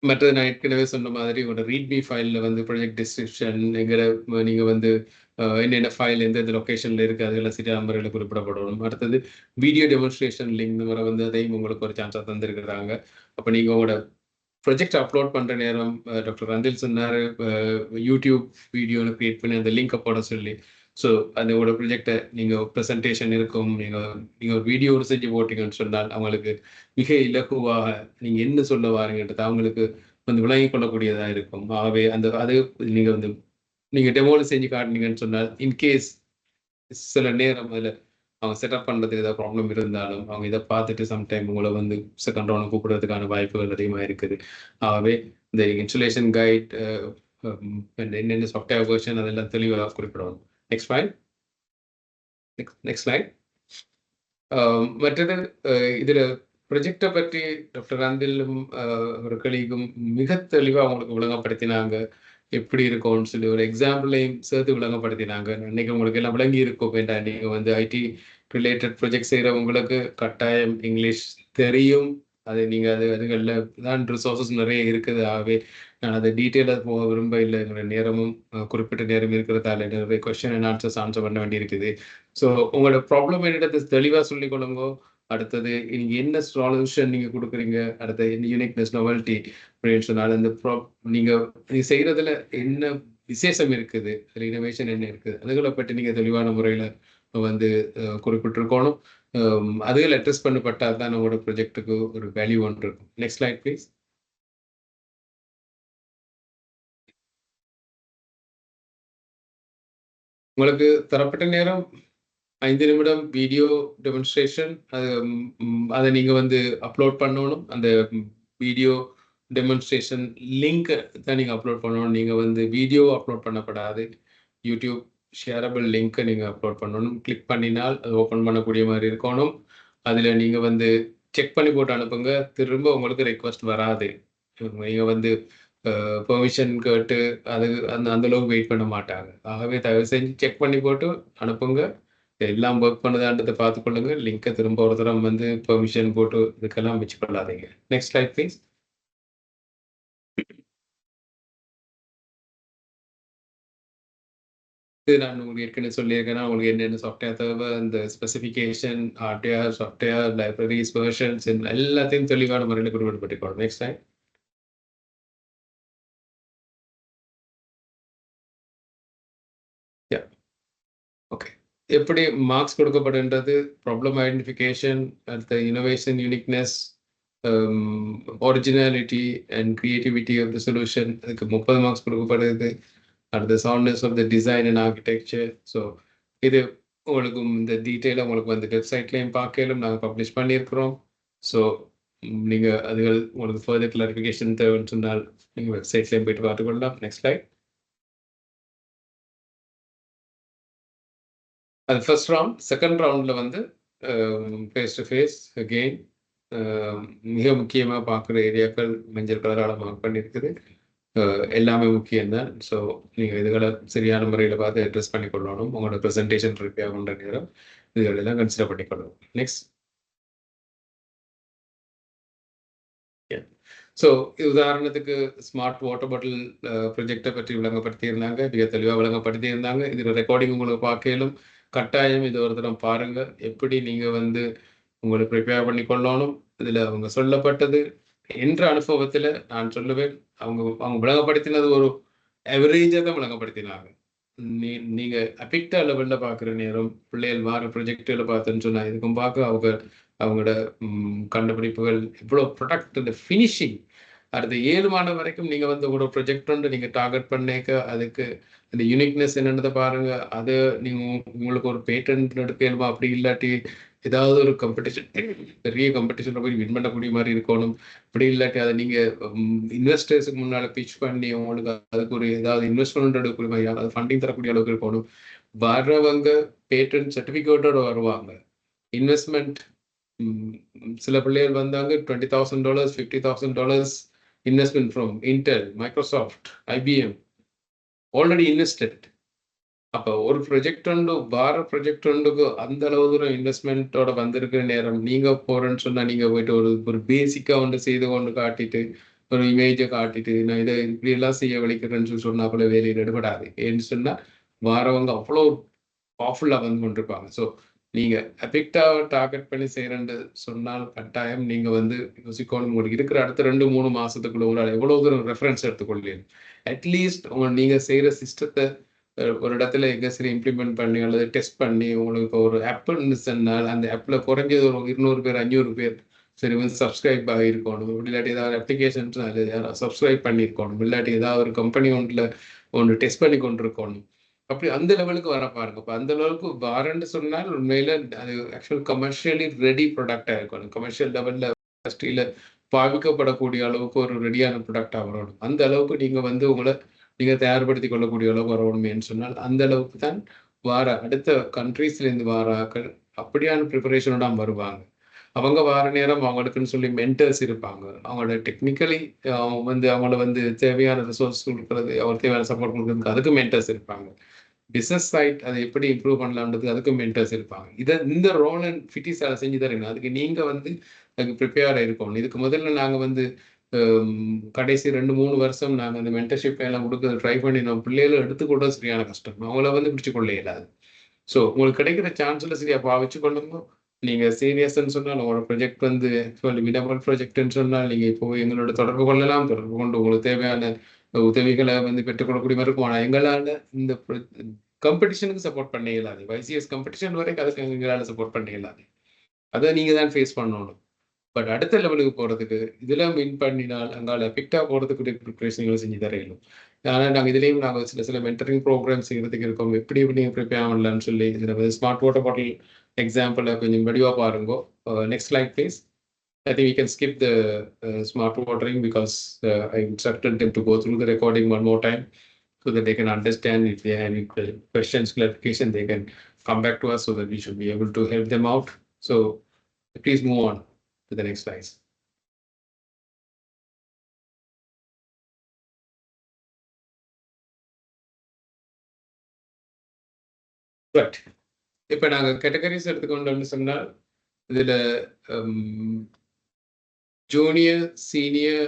மற்றது நான் ஏற்கனவே சொன்ன மாதிரி உங்களோட ரீட்மி ஃபைலில் வந்து ப்ராஜெக்ட் டிஸ்கிரிப்ஷன் நீங்கள் வந்து என்னென்ன ஃபைல் எந்தெந்த லொக்கேஷனில் இருக்குது அதெல்லாம் சரியான முறையில் குறிப்பிடப்படணும். அடுத்தது வீடியோ டெமோன்ஸ்ட்ரேஷன் லிங்க் முறை வந்து அதையும் உங்களுக்கு ஒரு சான்ஸாக தந்திருக்கிறாங்க. அப்போ நீங்கள் உங்களோட ப்ரொஜெக்ட் அப்லோட் பண்ணுற நேரம் டாக்டர் ரந்தில் சொன்னார் யூடியூப் வீடியோவில் க்ரியேட் பண்ணி அந்த லிங்கை போட சொல்லி. ஸோ அதோட ப்ரொஜெக்டை நீங்கள் ப்ரெசன்டேஷன் இருக்கும், நீங்கள் ஒரு வீடியோ செஞ்சு போட்டிங்கன்னு சொன்னால் அவங்களுக்கு மிக இலகுவாக நீங்கள் என்ன சொல்ல வாரீங்கன்றது அவங்களுக்கு வந்து விளங்கி கொள்ளக்கூடியதாக இருக்கும். ஆகவே அது நீங்கள் டெமோவில் செஞ்சு காட்டினீங்கன்னு சொன்னால் இன்கேஸ் சில நேரம் அதில் அவங்க செட்டப் பண்ணுறதுக்கு ஏதாவது ப்ராப்ளம் இருந்தாலும் அவங்க இதை பார்த்துட்டு சம்டைம் உங்களை வந்து செகண்ட் ரவுண்ட் கூப்பிடுறதுக்கான வாய்ப்புகள் அதிகமாக இருக்குது. ஆகவே இந்த இன்சுலேஷன் கைட் என்னென்ன சாஃப்ட்வேர் வெர்ஷன் அதெல்லாம் தெளிவாக குறிப்பிடணும். Next slide. மற்றது இதில் ப்ரொஜெக்டை பற்றி டாக்டர் அந்திலும் ஒரு கலீகும் மிக தெளிவாக அவங்களுக்கு விளங்கப்படுத்தினாங்க. எப்படி இருக்கும்னு சொல்லி ஒரு எக்ஸாம்பிளையும் சேர்த்து விளங்கப்படுத்தினாங்க. இன்னைக்கு உங்களுக்கு எல்லாம் விளங்கி இருக்கும் வேண்டாம். நீங்கள் வந்து ஐடி ரிலேட்டட் ப்ரொஜெக்ட் செய்கிறவங்களுக்கு கட்டாயம் இங்கிலீஷ் தெரியும். அதுகளில் தான் ரிசோர்ஸஸ் நிறைய இருக்குது. ஆகவே நான் அதை டீட்டெயிலாக போக விரும்ப இல்லை. எங்களோட நேரமும் குறிப்பிட்ட நேரம் இருக்கிறதால நிறைய கொஸ்டின் அண்ட் ஆன்சர் பண்ண வேண்டி இருக்குது. ஸோ உங்களோட ப்ராப்ளம் என்னிடத்தை தெளிவாக சொல்லிக் கொள்ளுங்க. அடுத்தது நீங்கள் என்ன சொல்யூஷன் நீங்கள் கொடுக்குறீங்க, அடுத்தது என்ன யூனிக்னஸ் நோவல்ட்டி அப்படின்னு சொன்னால் அந்த நீங்கள் செய்கிறதுல என்ன விசேஷம் இருக்குது, அதில் இனோவேஷன் என்ன இருக்குது, அதுகளை பற்றி நீங்கள் தெளிவான முறையில் வந்து குறிப்பிட்டிருக்கணும். அதுகள் அட்ரஸ் பண்ணப்பட்டால் தான் நம்மளோட ப்ரொஜெக்டுக்கு ஒரு வேல்யூ ஒன்று இருக்கும். Next slide please. உங்களுக்கு தரப்பட்ட நேரம் 5 நிமிடம் வீடியோ டெமான்ஸ்ட்ரேஷன். அதை நீங்கள் வந்து அப்லோட் பண்ணணும். அந்த வீடியோ டெமான்ஸ்ட்ரேஷன் லிங்க் தான் நீங்கள் அப்லோட் பண்ணணும். நீங்கள் வந்து வீடியோ அப்லோட் பண்ணப்படாது. யூடியூப் ஷேரபிள் லிங்க்கை நீங்கள் அப்லோட் பண்ணணும். கிளிக் பண்ணினால் அது ஓப்பன் பண்ணக்கூடிய மாதிரி இருக்கணும். அதில் நீங்கள் வந்து செக் பண்ணி போட்டு அனுப்புங்க. திரும்ப உங்களுக்கு ரெக்வஸ்ட் வராது. நீங்கள் வந்து பெர்மிஷன் கேட்டு அந்த அளவுக்கு வெயிட் பண்ண மாட்டாங்க. ஆகவே தயவு செஞ்சு செக் பண்ணி போட்டு அனுப்புங்க. எல்லாம் ஒர்க் பண்ணுதான்றதை பார்த்துக்கொள்ளுங்க. லிங்கை திரும்ப ஒரு தரம் வந்து பெர்மிஷன் போட்டு இதுக்கெல்லாம் வச்சு கொள்ளாதீங்க. Next slide please. இது நான் உங்களுக்கு ஏற்கனவே சொல்லியிருக்கேன்னா உங்களுக்கு என்னென்ன சாஃப்ட்வேர் தேவை, இந்த specification, hardware, software, libraries, versions எல்லாத்தையும் தெளிவான முறையில் குறிப்பிடப்பட்டிருக்கோம். Next slide. ஓகே, எப்படி மார்க்ஸ் கொடுக்கப்படுன்றது ப்ராப்ளம் ஐடென்டிஃபிகேஷன், அடுத்த innovation, uniqueness, originality and creativity of the solution, அதுக்கு 30 மார்க்ஸ் கொடுக்கப்படுது. அடுத்த soundness of the design and architecture. So இது உங்களுக்கு இந்த டீட்டெயிலாக உங்களுக்கு வந்து வெப்சைட்லேயும் பார்க்கலும் நாங்கள் பப்ளிஷ் பண்ணியிருக்கிறோம். ஸோ நீங்கள் அதுகள் உங்களுக்கு ஃபர்தர் கிளாரிஃபிகேஷன் தேவைன்னு சொன்னால் நீங்கள் வெப்சைட்லேயும் போயிட்டு பார்த்துக்கொள்ளலாம். Next slide. அது ஃபர்ஸ்ட் ரவுண்ட். செகண்ட் ரவுண்டில் வந்து ஃபேஸ் டு ஃபேஸ் அகெயின் மிக முக்கியமாக பார்க்குற ஏரியாக்கள் மஞ்சள் கலரால் மார்க் பண்ணியிருக்குது. எல்லாமே முக்கியம்தான். ஸோ நீங்கள் இதுகளை சரியான முறையில் பார்த்து அட்ரஸ் பண்ணிக்கொள்ளணும். உங்களோட ப்ரெசன்டேஷன் ரிப்பே ஆகுன்ற நேரம் இதுகளெல்லாம் கன்சிடர் பண்ணிக்கொள்ளணும். நெக்ஸ்ட். ஸோ உதாரணத்துக்கு ஸ்மார்ட் வாட்டர் பாட்டில் ப்ரொஜெக்டை பற்றி விளங்கப்படுத்தியிருந்தாங்க. மிக தெளிவாக விளங்கப்படுத்தியிருந்தாங்க. இதில் ரெக்கார்டிங் உங்களுக்கு பார்க்கலும் கட்டாயம் இது ஒரு தரம் பாருங்கள். எப்படி நீங்கள் வந்து உங்களை ப்ரிப்பேர் பண்ணி கொள்ளணும். இதில் அவங்க சொல்லப்பட்டது என்ற அனுபவத்தில் நான் சொல்லுவேன். அவங்க விளங்கப்படுத்தினது ஒரு அவரேஜாக தான் விளங்கப்படுத்தினாங்க. நீங்கள் அபிக்டா லெவலில் பார்க்குற நேரம் பிள்ளைகள் மாற ப்ரொஜெக்டில் பார்த்துன்னு சொன்னால் இதுக்கும் பார்க்க அவங்களோட கண்டுபிடிப்புகள் இவ்வளோ ப்ரொடக்ட், இந்த ஃபினிஷிங் அடுத்த 7 மாதம் வரைக்கும் நீங்கள் வந்து உங்களோட ப்ரொஜெக்ட் வந்து நீங்கள் டார்கெட் பண்ணிக்க அதுக்கு அந்த யூனிக்னஸ் என்னென்னதை பாருங்கள். அது நீங்கள் உங்களுக்கு ஒரு பேட்டன்ட் எடுக்கலுமா, அப்படி இல்லாட்டி ஏதாவது ஒரு காம்படிஷன், பெரிய காம்படிஷனில் போய் வின் பண்ணக்கூடிய மாதிரி இருக்கணும். அப்படி இல்லாட்டி அதை நீங்கள் இன்வெஸ்டர்ஸுக்கு முன்னால் பிச் பண்ணி உங்களுக்கு அதுக்கு ஒரு ஏதாவது இன்வெஸ்ட்மெண்ட் எடுக்கக்கூடிய மாதிரி அது ஃபண்டிங் தரக்கூடிய அளவுக்கு இருக்கணும். வர்றவங்க பேட்டன் சர்டிஃபிகேட்டோட வருவாங்க. இன்வெஸ்ட்மெண்ட் சில பிள்ளைகள் வந்தாங்க $20,000, $50,000 investment from Intel, Microsoft, IBM already invested. அப்போ ஒரு ப்ரொஜெக்ட் உண்டு ப்ரொஜெக்ட் உண்டுக்கு அந்த அளவு தூரம் இன்வெஸ்ட்மெண்ட்டோட வந்திருக்கிற நேரம் நீங்க போறேன்னு சொன்னா நீங்க போயிட்டு ஒரு பேசிக்கா ஒன்று செய்து கொண்டு காட்டிட்டு ஒரு இமேஜை காட்டிட்டு நான் இதை இப்படி எல்லாம் செய்ய வலிக்கிறேன்னு சொன்னா போல வேலையில் எடுபடாது. ஏன்னு சொன்னா வாரவங்க அவ்வளோ பவர்ஃபுல்லா வந்து கொண்டிருப்பாங்க. ஸோ நீங்க எஃபெக்டாக டார்கெட் பண்ணி செய்யறேன்னு சொன்னால் கட்டாயம் நீங்க வந்து யோசிக்கணும். உங்களுக்கு இருக்கிற அடுத்த 2-3 மாசத்துக்குள்ள உங்களால் எவ்வளவு தூரம் ரெஃபரன்ஸ் எடுத்துக்கொள்ளீங்க. அட்லீஸ்ட் நீங்க செய்யற சிஸ்டத்தை ஒரு இடத்துல எங்க சரி இம்ப்ளிமெண்ட் பண்ணி அல்லது டெஸ்ட் பண்ணி உங்களுக்கு இப்போ ஒரு ஆப்னு சொன்னால் அந்த ஆப்ல குறைஞ்சது ஒரு 200 பேர் 500 பேர் சரி வந்து சப்ஸ்கிரைப் ஆகிருக்கணும். இல்லாட்டி ஏதாவது அப்ளிகேஷன்ஸ் சப்ஸ்கிரைப் பண்ணியிருக்கணும். இல்லாட்டி ஏதாவது ஒரு கம்பெனி ஒன்று டெஸ்ட் பண்ணி கொண்டிருக்கணும். அப்படி அந்த லெவலுக்கு வர பாருங்க. இப்போ அந்த லெவலுக்கு வாரன்னு சொன்னால் உண்மையில அது ஆக்சுவல் கமர்ஷியலி ரெடி ப்ராடக்டா இருக்கணும். கமர்ஷியல் லெவல்ல இண்டஸ்ட்ரியில பாவிக்கப்படக்கூடிய அளவுக்கு ஒரு ரெடியான ப்ராடக்டா வரணும். அந்த அளவுக்கு நீங்க வந்து உங்களை நீங்க தயார்படுத்தி கொள்ளக்கூடிய அளவுக்கு வரணுமேன்னு சொன்னால் அந்த அளவுக்கு தான் அடுத்த கண்ட்ரீஸ்ல இருந்து வாராக்கள் அப்படியான ப்ரிப்பரேஷனோட வருவாங்க. அவங்க வார நேரம் அவங்களுக்குன்னு சொல்லி மென்டர்ஸ் இருப்பாங்க. அவங்களோட டெக்னிக்கலி வந்து அவங்கள வந்து தேவையான ரிசோர்ஸ் கொடுக்கறது, அவங்களுக்கு தேவையான சப்போர்ட் கொடுக்கறதுக்கு அதுக்கு மென்டர்ஸ் இருப்பாங்க. பிசினஸ் சைட் அதை எப்படி இம்ப்ரூவ் பண்ணலாம்ன்றது அதுக்கு மென்டர்ஸ் இருப்பாங்க. இந்த ரோல் அண்ட் ஃபிட்டிஸ் அதை செஞ்சு தரீங்க. அதுக்கு நீங்க வந்து அதுக்கு ப்ரிப்பேர்டாக இருக்கணும். இதுக்கு முதல்ல நாங்க வந்து கடைசி 2-3 வருஷம் நாங்கள் அந்த மென்டர்ஷிப் எல்லாம் கொடுக்க ட்ரை பண்ணி நம்ம பிள்ளைகளை எடுத்துக்கொள்ள சரியான கஷ்டம். அவங்கள வந்து பிடிச்சு கொள்ள இயலாது. ஸோ உங்களுக்கு கிடைக்கிற சான்ஸ்ல சரியா பாவிச்சு கொள்ளுங்க. நீங்க சீரியஸ்ன்னு சொன்னால் உங்களோட ப்ரொஜெக்ட் வந்து விடபிள் ப்ரொஜெக்ட்னு சொன்னால் நீங்க இப்போ எங்களோட தொடர்பு கொள்ளலாம். தொடர்பு கொண்டு உங்களுக்கு தேவையான உதவிகளை வந்து பெற்றுக்கொள்ளக்கூடிய இருக்கும். ஆனால் எங்களால் இந்த காம்படிஷனுக்கு சப்போர்ட் பண்ண இயலாது. YCS காம்படிஷன் வரைக்கும் அதுக்கு எங்களால் சப்போர்ட் பண்ண இயலாது. அதை நீங்க தான் ஃபேஸ் பண்ணணும். பட் அடுத்த லெவலுக்கு போறதுக்கு இதுல வின் பண்ணினால் அங்கால எஃபெக்டா போறதுக்கு ப்ரிப்பரேஷன்களை செஞ்சு தரையிலும். ஆனால் நாங்கள் இதுலேயும் நாங்கள் சில மென்டரிங் ப்ரோக்ராம் செய்யறதுக்கு இருக்கோம். எப்படி நீங்க ப்ரிப்பேர் பண்ணலாம்னு சொல்லி இதில் ஸ்மார்ட் வாட்டர் பாட்டில் எக்ஸாம்பிளை கொஞ்சம் வடிவாக பாருங்க. Next slide please. I think we can skip the smart watering because I instructed them to go through the recording one more time so that they can understand. If they have any questions, clarification, they can come back to us so that we should be able to help them out. So please move on to the next slide. Right. இப்போ நாங்கள் categories எடுத்துக்கொண்டோம்னு சொன்னால் இதில் junior, senior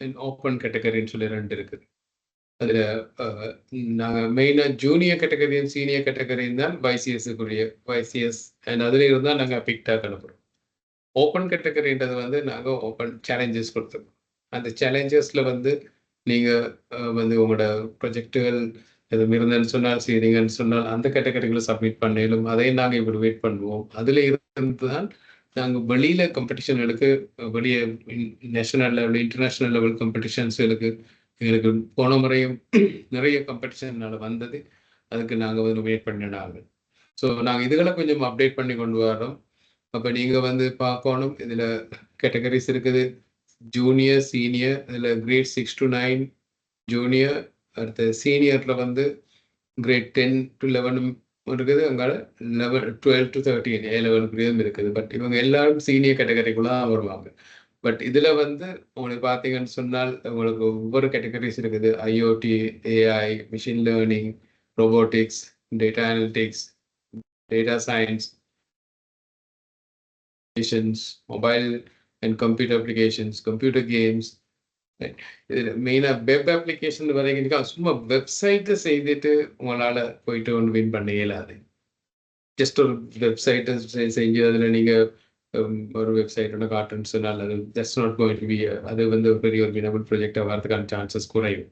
and open கேட்டகரின்னு சொல்லி 2 இருக்குது. அதில் நாங்கள் மெயினாக junior கேட்டகரியும் senior கேட்டகரியும் தான் YCS அண்ட் அதில் இருந்தால் நாங்கள் பிக்டாக அனுப்புகிறோம். ஓப்பன் கேட்டகரின்றது வந்து நாங்கள் ஓப்பன் சேலஞ்சஸ் கொடுத்துருக்கோம். அந்த சேலஞ்சஸில் வந்து நீங்கள் வந்து உங்களோட ப்ரொஜெக்டுகள் எதுவும் இருந்தேன்னு சொன்னால் செய்றீங்கன்னு சொன்னால் அந்த கேட்டகரிகளை சப்மிட் பண்ணிடும். அதையும் நாங்கள் இப்படி வெயிட் பண்ணுவோம். அதில் இருந்து தான் நாங்கள் வெளியில காம்படிஷன்களுக்கு வெளியே நேஷனல் லெவல் இன்டர்நேஷனல் லெவல் காம்படிஷன்ஸ்களுக்கு எங்களுக்கு போன முறையும் நிறைய காம்படிஷன்னால வந்தது. அதுக்கு நாங்கள் வந்து வெயிட் பண்ணினாங்க. ஸோ நாங்கள் இதுகளை கொஞ்சம் அப்டேட் பண்ணி கொண்டு வரோம். அப்போ நீங்கள் வந்து பார்க்கணும். இதில் கேட்டகரிஸ் இருக்குது. ஜூனியர், சீனியர், இதில் கிரேட் 6 to 9 ஜூனியர், அடுத்த சீனியர்ல வந்து கிரேட் 10 to 11 இருக்குது. அங்கால 12 to 13 A level கிரேடும் இருக்குது. பட் இவங்க எல்லாரும் சீனியர் கேட்டகரிக்குள்ள தான் வருவாங்க. பட் இதுல வந்து உங்களுக்கு பார்த்தீங்கன்னு சொன்னால் உங்களுக்கு ஒவ்வொரு கேட்டகரிஸ் இருக்குது. IoT, AI, machine learning, robotics, data analytics, data science, mobile and computer applications, computer games. இது மெயினாக வெப் அப்ளிகேஷன் வரைக்கும் சும்மா வெப்சைட்டை செய்துட்டு உங்களால் போயிட்டு ஒன்று வின் பண்ண இயலாது. ஜஸ்ட் ஒரு வெப்சைட்டை செஞ்சு அதில் நீங்கள் ஒரு வெப்சைட்டோட காட்டுன்னு சொன்னால் அது just not going to be அது வந்து ஒரு பெரிய ஒரு வினபிள் ப்ராஜெக்டாக வரதுக்கான சான்சஸ் குறையும்.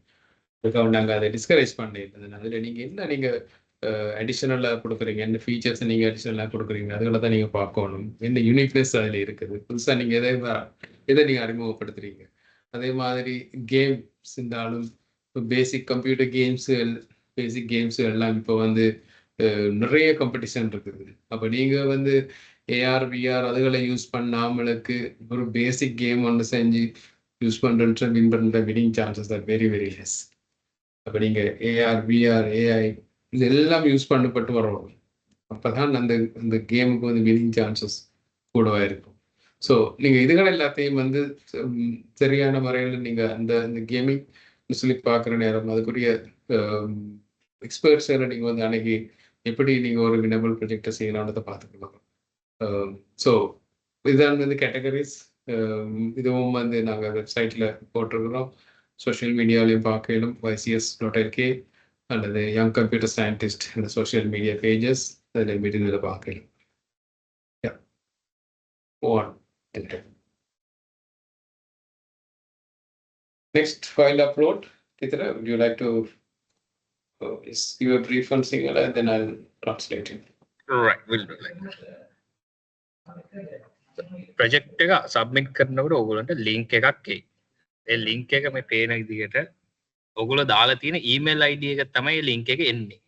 அதுக்காக நாங்கள் அதை டிஸ்கரேஜ் பண்ணியிருந்தது. அதில் நீங்கள் என்ன நீங்கள் அடிஷனலாக கொடுக்குறீங்க, என்ன ஃபீச்சர்ஸ் நீங்கள் அடிஷனலாக கொடுக்குறீங்க, அதுகளை தான் நீங்கள் பார்க்கணும். என்ன யூனிக்னஸ் அதில் இருக்குது, புதுசாக நீங்கள் எதை நீங்கள் அறிமுகப்படுத்துறீங்க. அதே மாதிரி கேம்ஸ் இருந்தாலும் பேசிக் கம்ப்யூட்டர் கேம்ஸு எல்லாம் இப்போ வந்து நிறைய காம்படிஷன் இருக்குது. அப்போ நீங்கள் வந்து AR, VR அதுகளை யூஸ் பண்ணாமலுக்கு ஒரு பேசிக் கேம் ஒன்று செஞ்சு யூஸ் பண்ணுற வின் பண்ணுற winning chances are very very less. அப்போ நீங்கள் AR, VR, AI இதெல்லாம் யூஸ் பண்ணப்பட்டு வரணும். அப்போ தான் அந்த கேமுக்கு வந்து வினிங் சான்சஸ் கூடவா இருக்கும். ஸோ நீங்கள் இதுகள் எல்லாத்தையும் வந்து சரியான முறையில் நீங்கள் அந்த கேமிங் சொல்லி பார்க்குற நேரம் அதுக்குரிய எக்ஸ்பர்ட்ஸை நீங்கள் வந்து அணுகி எப்படி நீங்கள் ஒரு வினபிள் ப்ரொஜெக்டை செய்யலாம்ன்றதை பார்த்துக்கலாம். ஸோ இதுதான் வந்து கேட்டகரிஸ். இதுவும் வந்து நாங்கள் வெப்சைட்டில் போட்டிருக்கிறோம். சோஷியல் மீடியாலையும் பார்க்கலும் YCS.lk அல்லது யங் கம்ப்யூட்டர் சயின்டிஸ்ட் இந்த சோஷியல் மீடியா பேஜஸ் அதில் மீட்டிங்கில் பார்க்கலும். Next file upload. Titra, would you like to give a brief on Sinhala and then I'll translate it. Right, will do like that. Project එක submit කරනකොට ඔයගොල්ලන්ට link එකක් එයි. ඒ link එක මේ පේන විදිහට ඔයගොල්ලෝ දාලා තියෙන ඊමේල් ID එක තමයි ලින්ක් එක එන්නේ.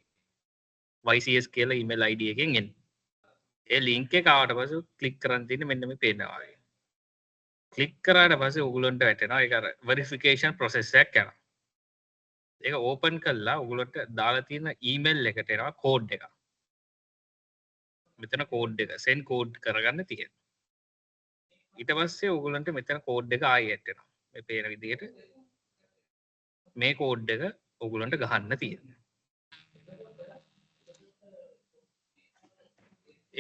YCS කියලා ඊමේල් ID එකෙන් එන්නේ. ඒ ලින්ක් එක ආවට පස්සේ ක්ලික් කරන් තියෙන්නේ මෙන්න මේ පේනවා වගේ. ක්ලික් කරාට පස්සේ ඔයගොල්ලන්ට වැටෙනවා ඒක අර වෙරිෆිකේෂන් ප්‍රොසෙස් එකක් යනවා. ඒක ඕපන් කළා ඔයගොල්ලන්ට දාලා තියෙන ඊමේල් එකට එනවා කෝඩ් එකක්. මෙතන කෝඩ් එක සෙන්ඩ් කෝඩ් කරගන්න තියෙනවා. ඊට පස්සේ ඔයගොල්ලන්ට මෙතන කෝඩ් එක ආයෙ ඇට් වෙනවා. මේ පේන විදිහට මේ කෝඩ් එක ඔයගොල්ලන්ට ගහන්න තියෙනවා.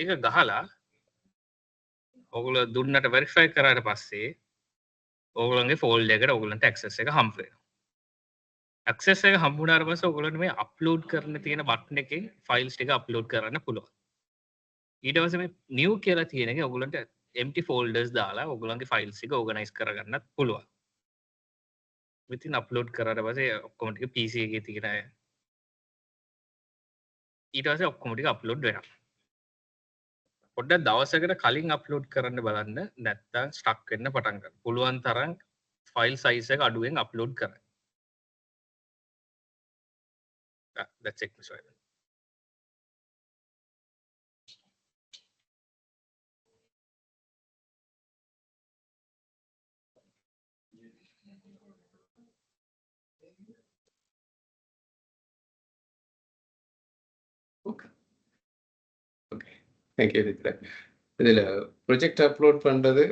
ඒක ගහලා ඔයගොල්ලෝ දුන්නට වෙරිෆයි කරාට පස්සේ ඔයගොල්ලන්ගේ ෆෝල්ඩර් එකට ඔයගොල්ලන්ට ඇක්සස් එක හම්බ වෙනවා. ඇක්සස් එක හම්බ වුණාට පස්සේ ඔයගොල්ලන්ට මේ අප්ලෝඩ් කරන්න තියෙන බටන් එකෙන් ෆයිල්ස් ටික අප්ලෝඩ් කරන්න පුළුවන්. ඊට පස්සේ මේ නිව් කියලා තියෙන එක ඔයගොල්ලන්ට empty folders දාලා ඔයගොල්ලන්ගේ ෆයිල්ස් එක ඕගනයිස් කරගන්නත් පුළුවන්. ඉතින් අප්ලෝඩ් කරාට පස්සේ ඔක්කොම ටික PC එකේ තියෙන අය ඊට පස්සේ ඔක්කොම ටික අප්ලෝඩ් වෙනවා. පොඩ්ඩක් දවසකට කලින් අප්ලෝඩ් කරන්න බලන්න නැත්නම් ස්ටක් වෙන්න පටන් ගන්නවා. පුළුවන් තරම් ෆයිල් සයිස් එක අඩුවෙන් අප්ලෝඩ් කරන්න. That's it, Mr. Ivan. Okay. Thank you, Ritra. இதில் ப்ரொஜெக்ட் அப்லோட் பண்ணுறது,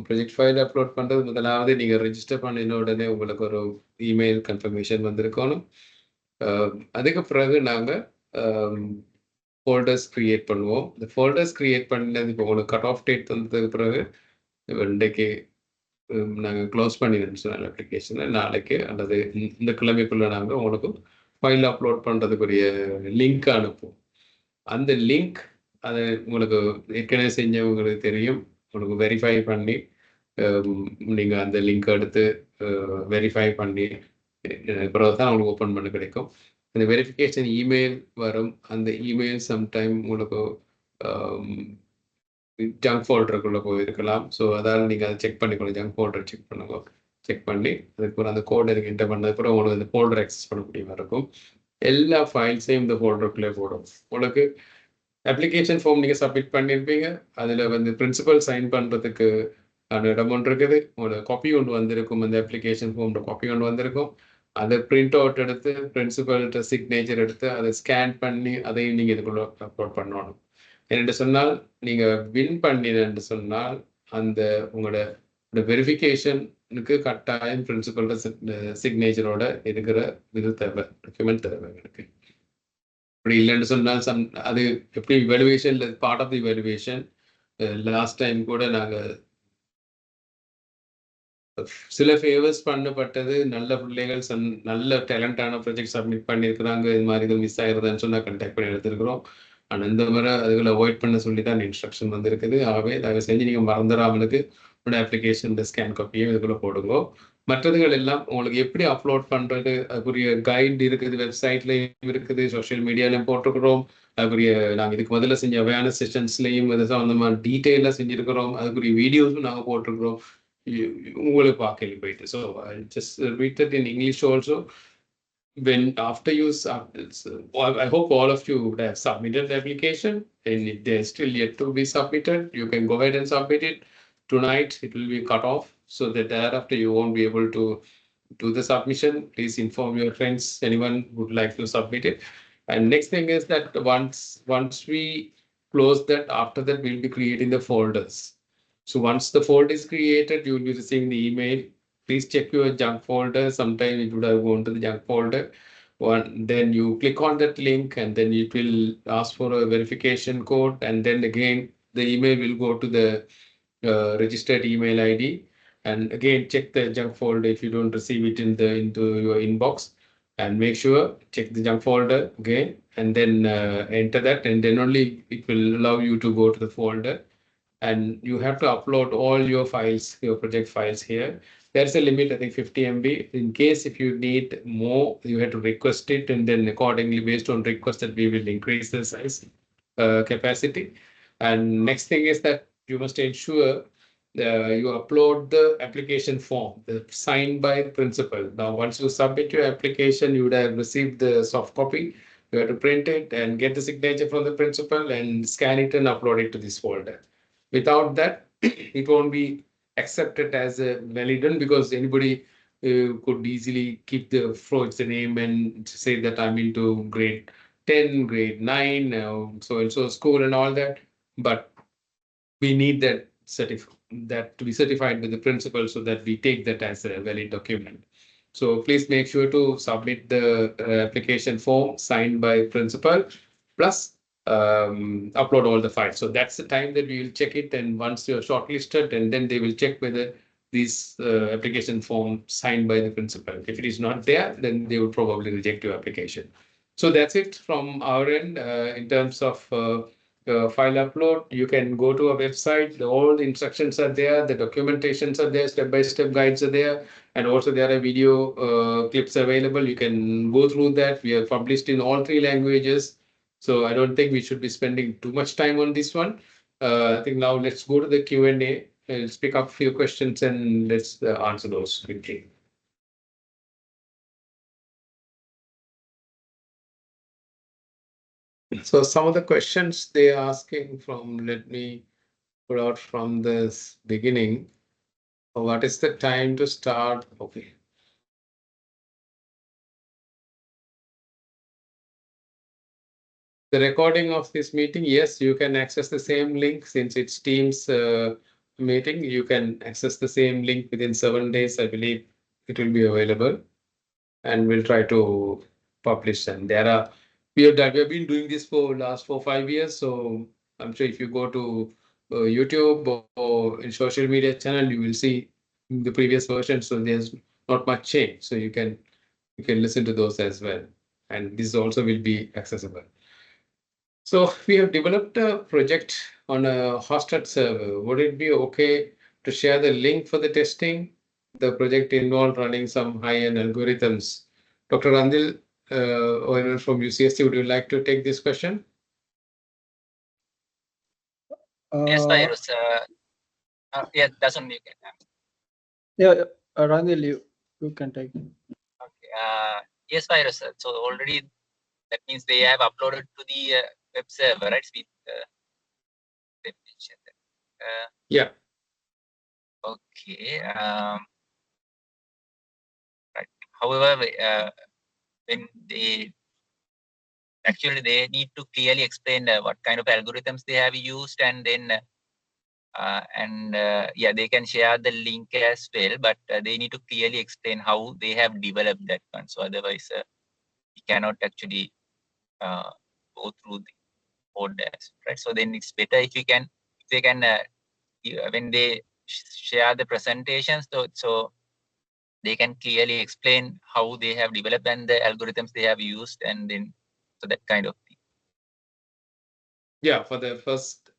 ப்ரொஜெக்ட் ஃபைல் அப்லோட் பண்ணுறது முதலாவது நீங்கள் ரெஜிஸ்டர் பண்ணின உடனே உங்களுக்கு ஒரு இமெயில் கன்ஃபர்மேஷன் வந்திருக்கணும். அதுக்கு பிறகு நாங்கள் ஃபோல்டர்ஸ் க்ரியேட் பண்ணுவோம். இந்த ஃபோல்டர்ஸ் க்ரியேட் பண்ணது இப்போ உங்களுக்கு கட் ஆஃப் டேட் வந்ததுக்கு பிறகு இன்றைக்கு நாங்கள் க்ளோஸ் பண்ணிடுன்னு சொன்ன அப்ளிகேஷனை நாளைக்கு அல்லது இந்த கிழமைக்குள்ளே நாங்கள் உங்களுக்கு ஃபைல் அப்லோட் பண்ணுறதுக்குரிய லிங்க் அனுப்புவோம். அந்த லிங்க் அதை உங்களுக்கு ஏற்கனவே செஞ்சவங்களுக்கு தெரியும். உங்களுக்கு வெரிஃபை பண்ணி நீங்கள் அந்த லிங்க் எடுத்து வெரிஃபை பண்ணி பிறகு தான் உங்களுக்கு ஓப்பன் பண்ண கிடைக்கும். அந்த வெரிஃபிகேஷன் இமெயில் வரும். அந்த இமெயில் சம்டைம் உங்களுக்கு ஜங்க் ஃபோல்டருக்குள்ளே போயிருக்கலாம். ஸோ அதால் நீங்கள் அதை செக் பண்ணிக்கணும். ஜங்க் ஃபோல்டர் செக் பண்ணுங்க. செக் பண்ணி அதுக்கப்புறம் அந்த கோட் எனக்கு என்டர் பண்ணதுக்கப்புறம் உங்களுக்கு அந்த ஃபோல்டர் ஆக்சஸ் பண்ண முடியுமா இருக்கும். எல்லா ஃபைல்ஸையும் இந்த ஃபோல்டருக்குள்ளே போடும். உங்களுக்கு அப்ளிகேஷன் ஃபார்ம் நீங்கள் சப்மிட் பண்ணியிருப்பீங்க. அதில் வந்து பிரின்சிபல் சைன் பண்ணுறதுக்கு இடம் ஒன்று இருக்குது. ஒரு காப்பி ஒன்று வந்திருக்கும். அந்த அப்ளிகேஷன் ஃபார்மோட காப்பி ஒன்று வந்திருக்கும். அதை பிரிண்ட் அவுட் எடுத்து பிரின்சிபல்கிட்ட சிக்னேச்சர் எடுத்து அதை ஸ்கேன் பண்ணி அதையும் நீங்கள் இதுக்குள்ளே அப்லோட் பண்ணணும். என்று சொன்னால் நீங்கள் வின் பண்ணினு சொன்னால் அந்த உங்களோட வெரிஃபிகேஷனுக்கு கட்டாயம் பிரின்சிபலோட சிக்னேச்சரோட இருக்கிற இது தேவை, டாக்குமெண்ட் தேவை எனக்கு. அப்படி இல்லைன்னு சொன்னால் அது எப்படி evaluation part of the evaluation. Last time கூட நாங்கள் சில ஃபேவர்ஸ் பண்ணப்பட்டது. நல்ல பிள்ளைகள் நல்ல டேலண்டான ப்ராஜெக்ட் சப்மிட் பண்ணியிருக்கிறாங்க. இது மாதிரி இது மிஸ் ஆகிருதுன்னு சொன்னால் கண்டாக்ட் பண்ணி எடுத்துருக்கிறோம். ஆனால் இந்த முறை அதுகளை அவாய்ட் பண்ண சொல்லி தான் இன்ஸ்ட்ரக்ஷன் வந்திருக்குது. ஆகவே தயவு செஞ்சு நீங்கள் மறந்துடாமலுக்கு உங்களோட அப்ளிகேஷன் ஸ்கேன் காப்பியும் இதுக்குள்ளே போடுங்க. மற்றதுகள் எல்லாம் உங்களுக்கு எப்படி அப்லோட் பண்ணுறது அதுக்குரிய கைட் இருக்குது, வெப்சைட்லேயும் இருக்குது, சோஷியல் மீடியாலையும் போட்டிருக்கிறோம். அதுக்குரிய நாங்கள் இதுக்கு முதல்ல செஞ்ச அவேர்னஸ் செஷன்ஸ்லையும் இது சம்மந்தமாக டீட்டெயிலாக செஞ்சுருக்கிறோம். அதுக்குரிய வீடியோஸும் நாங்கள் போட்டிருக்கிறோம். உங்களுக்கு பார்க்கல போயிட்டு. So I just read that in English also. When after you I hope all of you would have submitted the application, and if they're still yet to be submitted, you can go ahead and submit it tonight. It will be cut off so that thereafter you won't be able to do the submission. Please inform your friends, anyone who would like to submit it. And next thing is that once we close that, after that we'll be creating the folders. So once the folder is created, you will be receiving the email. Please check your junk folder. Sometime it would have gone to the junk folder. Then you click on that link, and then it will ask for a verification code, and then again the email will go to the registered email ID. And again, check the junk folder if you don't receive it into your inbox, and make sure check the junk folder again, and then enter that, and then only it will allow you to go to the folder. And you have to upload all your files, your project files here. There's a limit, I think 50 MB. In case if you need more, you have to request it, and then accordingly, based on request, that we will increase the size capacity. And next thing is that you must ensure you upload the application form, the signed by the principal. Now, once you submit your application, you would have received the soft copy. You have to print it and get the signature from the principal and scan it and upload it to this folder. Without that, it won't be accepted as a valid one, because anybody could easily keep the forge the name and say that I'm into grade 10, grade 9, so and so school and all that. But we need that to be certified with the principal, so that we take that as a valid document. So please make sure to submit the application form signed by principal, plus upload all the files. So that's the time that we will check it. And once you're shortlisted, and then they will check whether this application form signed by the principal. If it is not there, then they will probably reject your application. So that's it from our end in terms of file upload. You can go to a website. All the instructions are there. The documentations are there. Step-by-step guides are there. And also there are video clips available. You can go through that. We are published in all 3 languages. So I don't think we should be spending too much time on this one. I think now let's go to the Q&A. Let's pick up a few questions and let's answer those quickly. So some of the questions they're asking from, let me pull out from this beginning. What is the time to start? Okay. The recording of this meeting, yes, you can access the same link. Since it's Teams meeting, you can access the same link within 7 days. I believe it will be available, and we'll try to publish them. We have been doing this for last 4-5 years. So I'm sure if you go to YouTube or in social media channel, you will see the previous version. So there's not much change. So you can listen to those as well. And this also will be accessible. So we have developed a project on a hosted server. Would it be okay to share the link for the testing? The project involved running some high-end algorithms. Dr. Randil from UCSC, would you like to take this question? Yes, Virus. Yeah, that's only you can. Yeah, Randil, you can take it. Okay. Yes, Virus. So already that means they have uploaded to the web server, right? With they mentioned that. Yeah. Okay. Right. However, when they need to clearly explain what kind of algorithms they have used, and then yeah, they can share the link as well, but they need to clearly explain how they have developed that one. So otherwise, we cannot actually go through the code as right. So then it's better if they can when they share the presentations, so they can clearly explain how they have developed and the algorithms they have used, and then so that kind of thing. Yeah,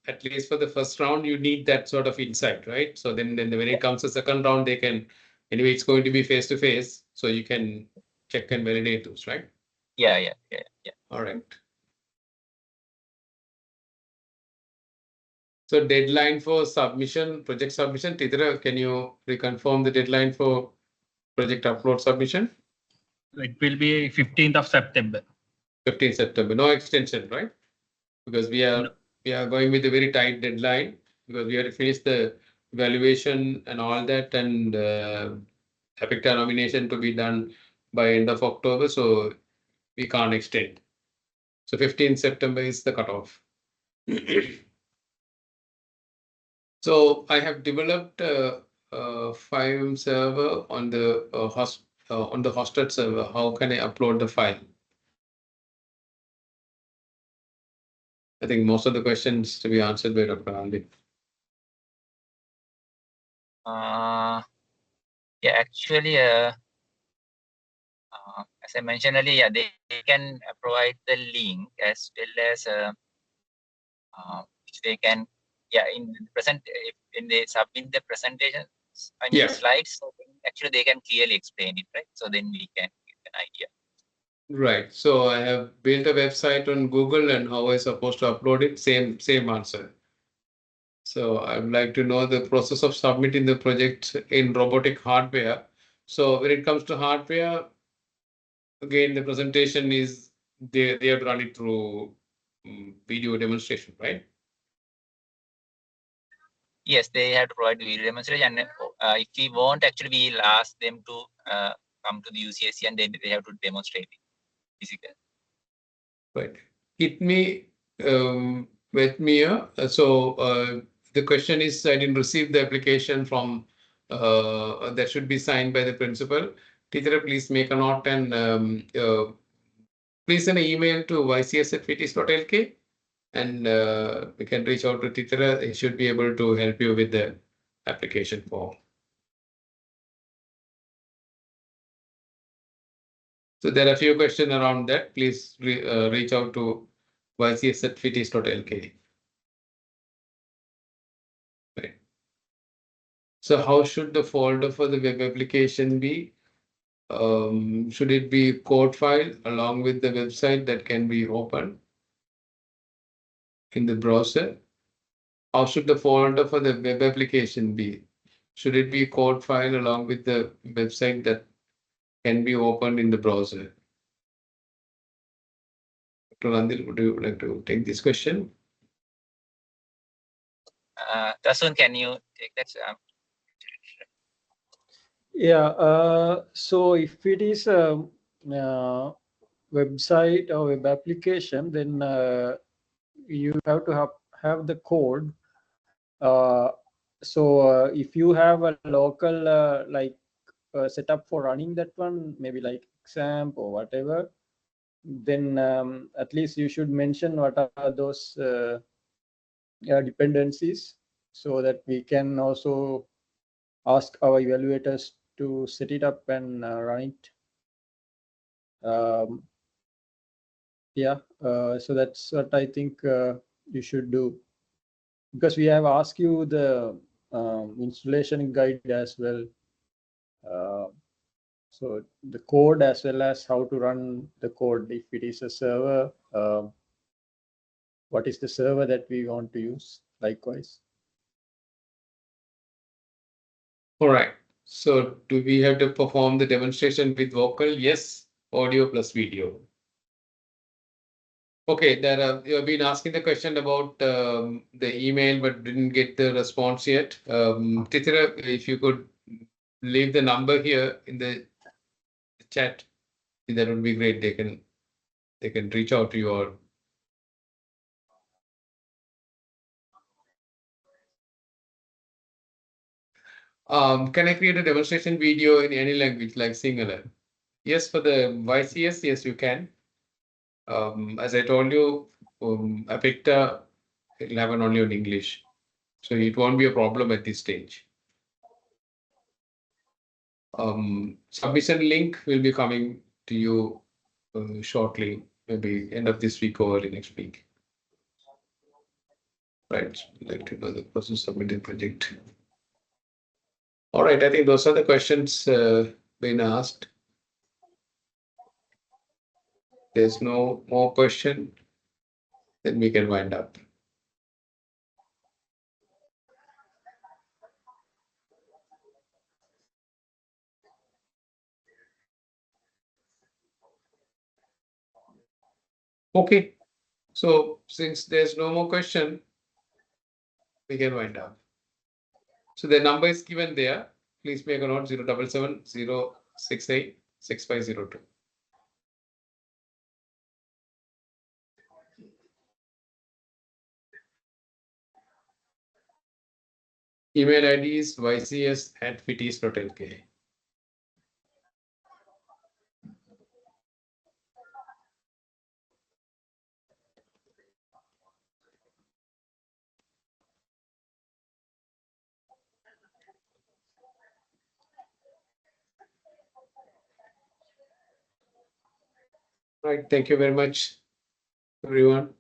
at least for the first round, you need that sort of insight, right? So then when it comes to second round, anyway, it's going to be face to face, so you can check and validate those, right? Yeah. All right. So deadline for submission, project submission, Tidra, can you reconfirm the deadline for project upload submission? It will be 15th of September. 15th September, no extension, right? Because we are going with a very tight deadline, because we have to finish the evaluation and all that, and APICTA nomination to be done by end of October, so we can't extend. So 15th September is the cutoff. So I have developed a FIM server on the hosted server. How can I upload the file? I think most of the questions to be answered by Dr. Andy. Yeah, actually, as I mentioned earlier, yeah, they can provide the link as well as which they can, yeah, in the present, if when they submit the presentations, I mean Yeah. slides, so then actually they can clearly explain it, right? So then we can get an idea. Right. So I have built a website on Google, and how I supposed to upload it? Same answer. So I would like to know the process of submitting the project in robotic hardware. So when it comes to hardware, again, the presentation is they have to run it through video demonstration, right? Yes, they have to provide video demonstration, and if we want, actually, we'll ask them to come to the UCSC, and then they have to demonstrate it physically. Right. Hit me with me here. So the question is, I didn't receive the application from that should be signed by the principal. Teacher, please make a note and please send an email to ycs@fitis.lk, and we can reach out to teacher. He should be able to help you with the application form. So there are a few questions around that. Please reach out to ycs@fitis.lk. Right. So how should the folder for the web application be? Should it be code file along with the website that can be opened in the browser? How should the folder for the web application be? Should it be code file along with the website that can be opened in the browser? Dr. Nandil, would you like to take this question? Tasun, can you take that? Yeah, so if it is a website or web application, then you have to have the code. So if you have a local like setup for running that one, maybe like XAMPP or whatever, then at least you should mention what are those dependencies, so that we can also ask our evaluators to set it up and run it. Yeah, so that's what I think you should do, because we have asked you the installation guide as well. So the code as well as how to run the code. If it is a server, what is the server that we want to use? Likewise. All right. So do we have to perform the demonstration with vocal? Yes, audio plus video. Okay, you have been asking the question about the email, but didn't get the response yet. Titira, if you could leave the number here in the chat, that would be great. They can reach out to you, or can I create a demonstration video in any language like Sinhala? Yes, for the YCS, yes, you can. As I told you, Apicta will have an only on English, so it won't be a problem at this stage. Submission link will be coming to you shortly, maybe end of this week or early next week. Right, I'd like to know the person submitting project. All right, I think those are the questions been asked. There's no more question, then we can wind up. Okay, so since there's no more question, we can wind up. So the number is given there. Please make a note: 077 068 6502. Email ID is ycs@fitis.lk. Right. Thank you very much, everyone.